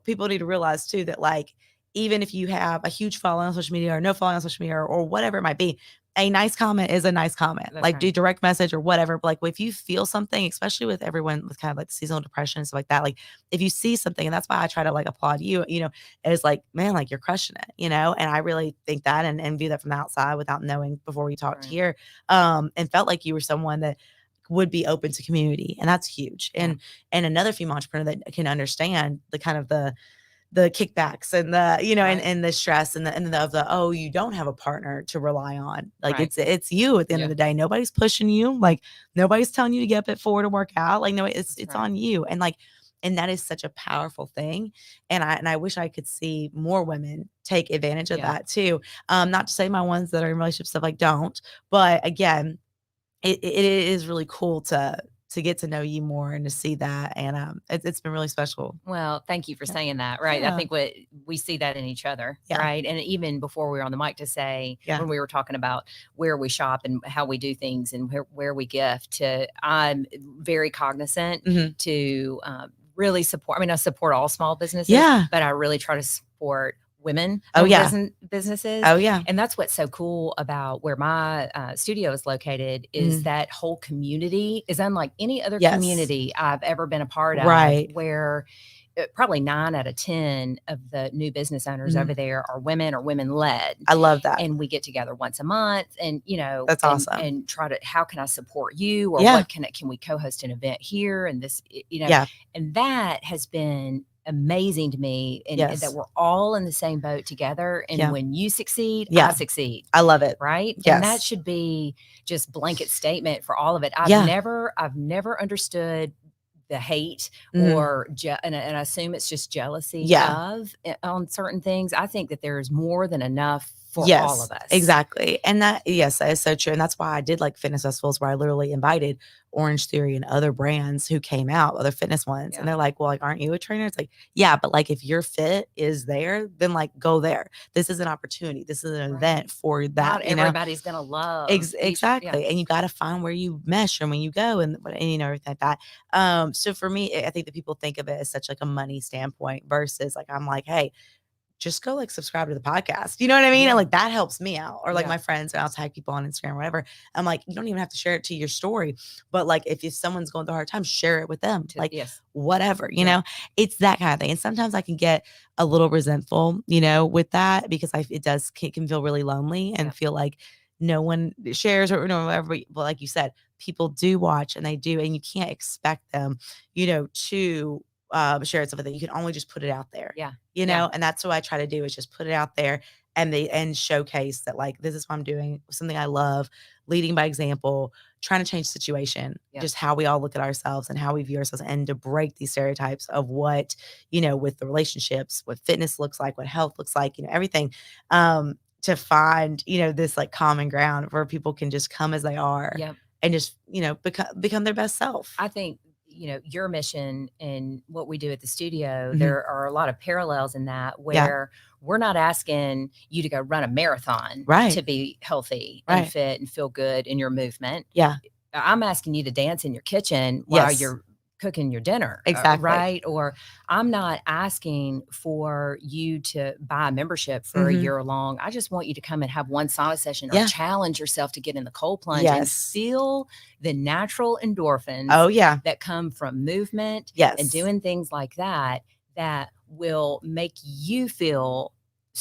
people need to realize too that, like, even if you have a huge following on social media or no following on social media or whatever it might be, a nice comment is a nice comment. That's Like, right. do direct message or whatever. But like, if you feel something, especially with everyone with kind of like seasonal depression and stuff like that, like if you see something, and that's why I try to like applaud you, is like, man, like you're crushing it, and I really think that and view that from the outside without knowing before we talked Right. here, and felt like you were someone that would be open to community, and that's huge. Yeah. And another female entrepreneur that can understand the kind of the kickbacks and the Right. and the stress and the oh, you don't have a partner to rely on, like Right. it's you at the end of Yeah. the day. Nobody's pushing you, like nobody's telling you to get up at 4 to work out, like no, it's That's it's right. on you. And like, and that is such a powerful thing, and I wish I could see more women take advantage of Yeah. that too. Not to say my ones that are in relationships stuff like don't, but again, it is really cool to get to know you more and to see that, and it's been really special. Well, thank you for Yeah. saying that. Right. I Yeah. think we see that in each other. Yeah. Right. And even before we were on the mic to say, Yeah. when we were talking about where we shop and how we do things and where we gift, I'm very cognizant Mhm. to really support. I mean, I support all small businesses, Yeah. but I really try to support women Oh, owned yeah. businesses. Oh, yeah. And that's what's so cool about where my studio is located is Mhm. that whole community is unlike any other Yes. community I've ever been a part of, Right. where probably 9 out of 10 of the new business owners Mhm. over there are women or women led. I love that. And we get together once a month and, That's awesome. and try to, how can I support you? Or Yeah. what can we co-host an event here? And this, Yeah. and that has been amazing to me, and Yes. that we're all in the same boat together. And Yeah. when you succeed, Yeah. I succeed. I love it. Right. Yes. And that should be just blanket statement for all of it. Yeah. I've never understood the hate Mhm. or and I assume it's just jealousy Yeah. of on certain things. I think that there is more than enough for Yes, all of us. exactly. And that, yes, that is so true. And that's why I did like fitness festivals where I literally invited Orange Theory and other brands who came out, other fitness ones. Yeah. And they're like, well, like, aren't you a trainer? It's like, yeah, but like if your fit is there, then like go there. This is an opportunity. This is an Right. event for that. Not everybody's gonna love Exactly. Yeah. And you got to find where you mesh and when you go and everything like that. So for me, I think that people think of it as such like a money standpoint versus like, I'm like, hey, just go like subscribe to the podcast. You know what I mean? Yeah. And like that helps me out. Or like Yeah. my friends, and I'll tag people on Instagram or whatever. I'm like, you don't even have to share it to your story. But like if someone's going through a hard time, share it with them. Like Yes. whatever, Yeah. it's that kind of thing. And sometimes I can get a little resentful, with that because it can feel really lonely and Yeah. feel like no one shares or whatever. But like you said, people do watch and they do, and you can't expect them, to share it something. You can only just put it out there. Yeah. And that's what I try to do is just put it out there and showcase that like this is what I'm doing, something I love, leading by example, trying to change the situation, Yeah. just how we all look at ourselves and how we view ourselves, and to break these stereotypes of what, with the relationships, what fitness looks like, what health looks like, everything. To find, this like common ground where people can just come as they are. Yep. And just, become their best self. I think, your mission and what we do at the studio, Mhm. there are a lot of parallels in that, where we're not asking you to go run a marathon Right. to be healthy Right. and fit and feel good in your movement. Yeah. I'm asking you to dance in your kitchen while Yes. you're cooking your dinner. Exactly. Right. Or I'm not asking for you to buy a membership for a Mhm. year long. I just want you to come and have one sauna session or Yeah. challenge yourself to get in the cold plunge and Yes. feel the natural endorphins Oh, yeah. that come from movement Yes. and doing things like that will make you feel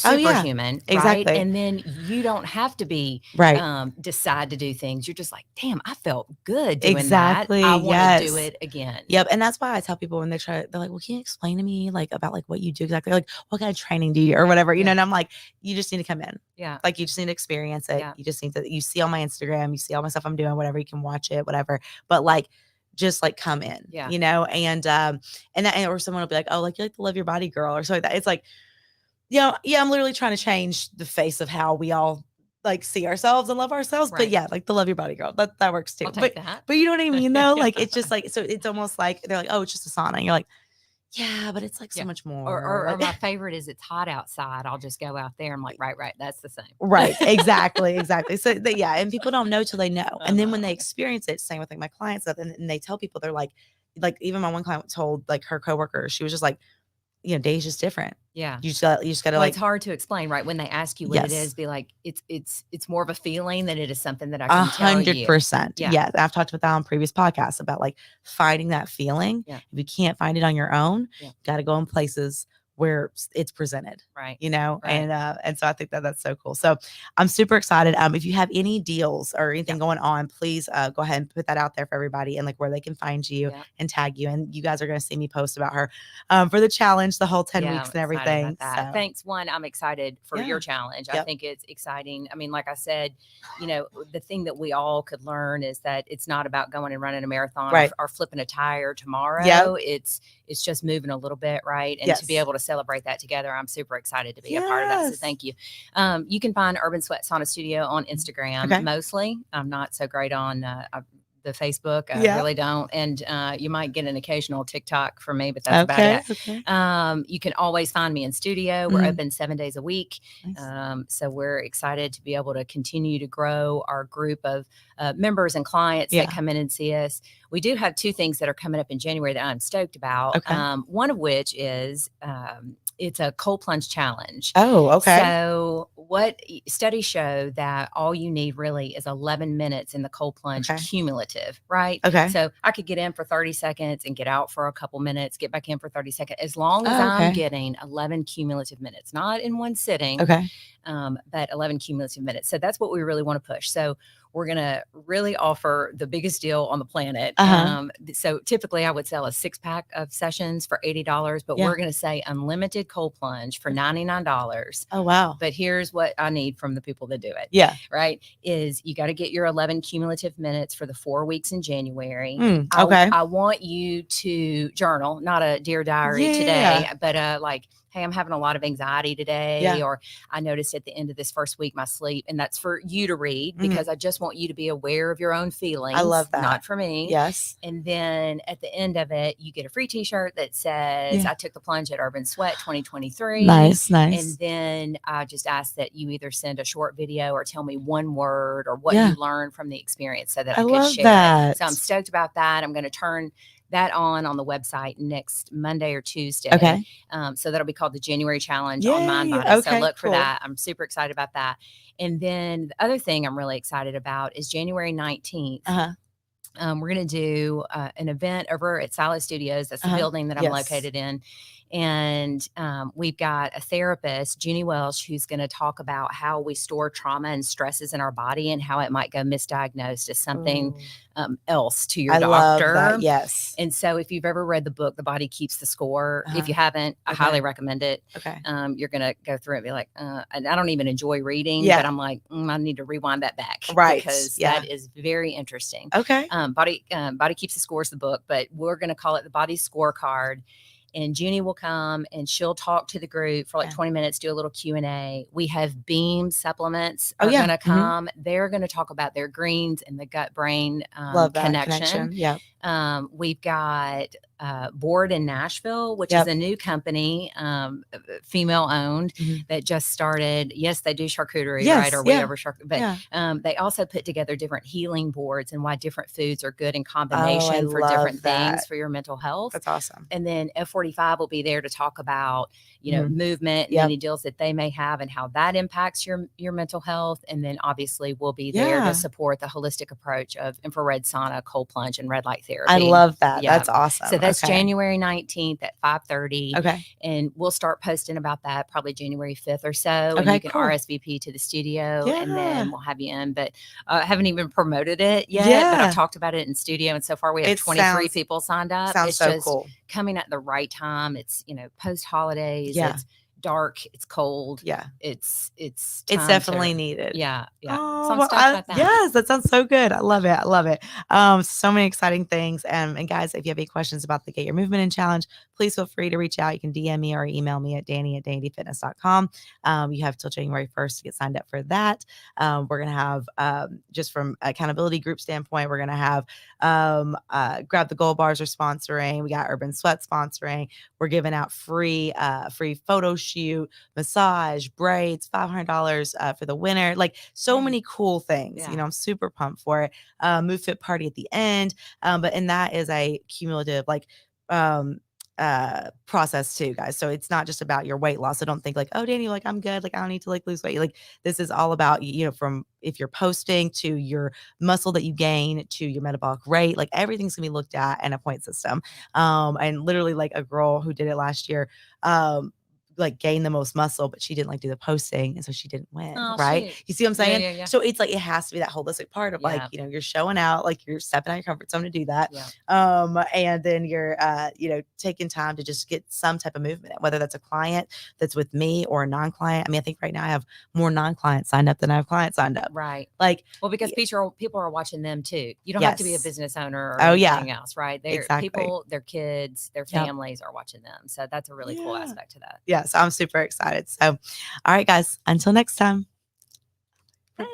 Oh, yeah. superhuman, right? Exactly. And then you don't have to be Right. decide to do things. You're just like, damn, I felt good doing Exactly. that. I want to do Yes. it again. Yep. And that's why I tell people when they're like, well, can you explain to me like about like what you do exactly? Like, what kind of training do you or whatever, Yeah. and I'm like, you just need to come in. Yeah. Like you just need to experience it. Yeah. You just need to, you see on my Instagram, you see all my stuff I'm doing, whatever, you can watch it, whatever. But like, just like come in, Yeah. and that, or someone will be like, oh, like you like to love your body girl or something like that. It's like, yeah, I'm literally trying to change the face of how we all like see ourselves and love ourselves. But Right. yeah, like the love your body girl, that works too. I'll take that. But you know what I mean though? Like it's just like, so it's almost like they're like, oh, it's just a sauna. And you're like, yeah, but it's like so Yeah. much more. Or Like- my favorite is it's hot outside. I'll just go out there. I'm like, right, that's the same. Right. Exactly. So yeah. And people don't know till they know. And then when they experience it, same with like my clients stuff, and they tell people, they're like even my one client told like her coworker, she was just like, day's just different. Yeah. You just gotta Well, like, it's hard to explain, right? When they ask you what it is, yes. be like, it's more of a feeling than it is something that I A can tell you. 100%. Yeah. Yes. I've talked about that on previous podcasts about like finding that feeling. Yeah. If you can't find it on your own, Yeah. you got to go in places where it's presented. Right. And Right. and so I think that that's so cool. So I'm super excited. If you have any deals or anything Yeah. going on, please go ahead and put that out there for everybody and like where they can find you Yeah. and tag you. And you guys are going to see me post about her for the challenge, the whole 10 Yeah, weeks I'm and excited everything. about that. So Thanks. One, I'm excited for your yeah. challenge. I Yep. think it's exciting. I mean, like I said, the thing that we all could learn is that it's not about going and running a marathon Right. or flipping a tire tomorrow. Yep. It's just moving a little bit, right? And to be Yes. able to celebrate that together, I'm super excited to be a part of that. So Yes. thank you. You can find Urban Sweat Sauna Studio on Instagram Okay. mostly. I'm not so great on the Facebook. I Yeah. really don't. And you might get an occasional TikTok from me, but that's about it. Okay. You can always find me in studio. We're open 7 days a week. Nice. So we're excited to be able to continue to grow our group of members and clients that come in and see us. We do have 2 things that are coming up in January that I'm stoked about. Okay. One of which is it's a cold plunge challenge. Oh, okay. So what studies show that all you need really is 11 minutes in the cold plunge cumulative, right? Okay. So I could get in for 30 seconds and get out for a couple minutes, get back in for 30 seconds, as long as I'm getting 11 cumulative minutes, not in one sitting, but 11 cumulative minutes. So that's what we really want to push. So we're going to really offer the biggest deal on the planet. So typically I would sell a 6-pack of sessions for $80, but we're going to say unlimited cold plunge for $99. Oh, wow. But here's what I need from the people that do it. Yeah. Right. Is you got to get your 11 cumulative minutes for the 4 weeks in January. Okay. I want you to journal, not a Dear Diary today, but like, hey, I'm having a lot of anxiety today, or I noticed at the end of this first week, my sleep, and that's for you to read because I just want you to be aware of your own feelings. I love that. Not for me. Yes. And then at the end of it, you get a free t-shirt that says, I took the plunge at Urban Sweat 2023. Nice. And then I just ask that you either send a short video or tell me one word or what you learned from the experience so that I could share it. So I'm stoked about that. I'm going to turn that on the website next Monday or Tuesday. Okay. So that'll be called the January Challenge on Mindbody. So look for that. I'm super excited about that. And then the other thing I'm really excited about is January 19th. We're going to do an event over at Silo Studios. That's the building that I'm located in. And we've got a therapist, Junie Welsh, who's going to talk about how we store trauma and stresses in our body and how it might go misdiagnosed as something else to your doctor. Love that. Yes. And so if you've ever read the book, The Body Keeps the Score, if you haven't, I highly recommend it. Okay. You're going to go through it and be like, and I don't even enjoy reading, but I'm like, I need to rewind that back. Right. Because that is very interesting. Okay. Body Keeps the Score is the book, but we're going to call it the Body Scorecard. And Junie will come and she'll talk to the group for like 20 minutes, do a little Q&A. We have Beam supplements are going to come. They're going to talk about their greens and the gut brain connection. Yeah. We've got Board in Nashville, which is a new company, female owned, that just started. Yes, they do charcuterie, right? Or whatever. But they also put together different healing boards and why different foods are good in combination for different things for your mental health. That's awesome. And then F45 will be there to talk about, movement and any deals that they may have and how that impacts your mental health. And then obviously we'll be there to support the holistic approach of infrared sauna, cold plunge, and red light therapy. I love that. That's awesome. So that's January 19th at 5:30. Okay. And we'll start posting about that probably January 5th or so. And you can RSVP to the studio and then we'll have you in. But I haven't even promoted it yet, but I've talked about it in studio. And so far we have 23 people signed up. Sounds it's so just cool. Coming at the right time. It's, post holidays. It's dark, it's cold. It's definitely needed. Yeah. Oh, So I'm stoked about that. Yes, that sounds so good. I love it. So many exciting things. And guys, if you have any questions about the Get Your Movement In Challenge, please feel free to reach out. You can DM me or email me at danny@danityfitness.com. You have till January 1st to get signed up for that. We're going to have, just from accountability group standpoint, we're going to have Grab the Gold Bars are sponsoring. We got Urban Sweat sponsoring. We're giving out free photo shoot, massage, braids, $500 for the winner. Like so many cool things. I'm super pumped for it. Move Fit party at the end. And that is a cumulative, process too, guys. So it's not just about your weight loss. So don't think like, oh, Danny, like I'm good. Like I don't need to like lose weight. Like this is all about, from if you're posting to your muscle that you gain to your metabolic rate, like everything's gonna be looked at in a point system. And literally like a girl who did it last year, like gained the most muscle, but she didn't like do the posting. And so she didn't win. Oh, Right. shoot. You see what I'm Yeah, saying? yeah, yeah. So it's like, it has to be that holistic part of like, Yeah. you're showing out, like you're stepping out your comfort zone to do that. Yeah. And then you're, taking time to just get some type of movement, whether that's a client that's with me or a non-client. I mean, I think right now I have more non-clients signed up than I have clients signed up. Right. Like, Well, because people are watching them too. You don't have to be a yes. business owner or Oh, yeah. anything else, right? They're Exactly. people, their kids, their Yep. families are watching them. So that's a really cool Yeah. aspect to that. Yeah. So I'm super excited. So, all right, guys, until next time. Bye.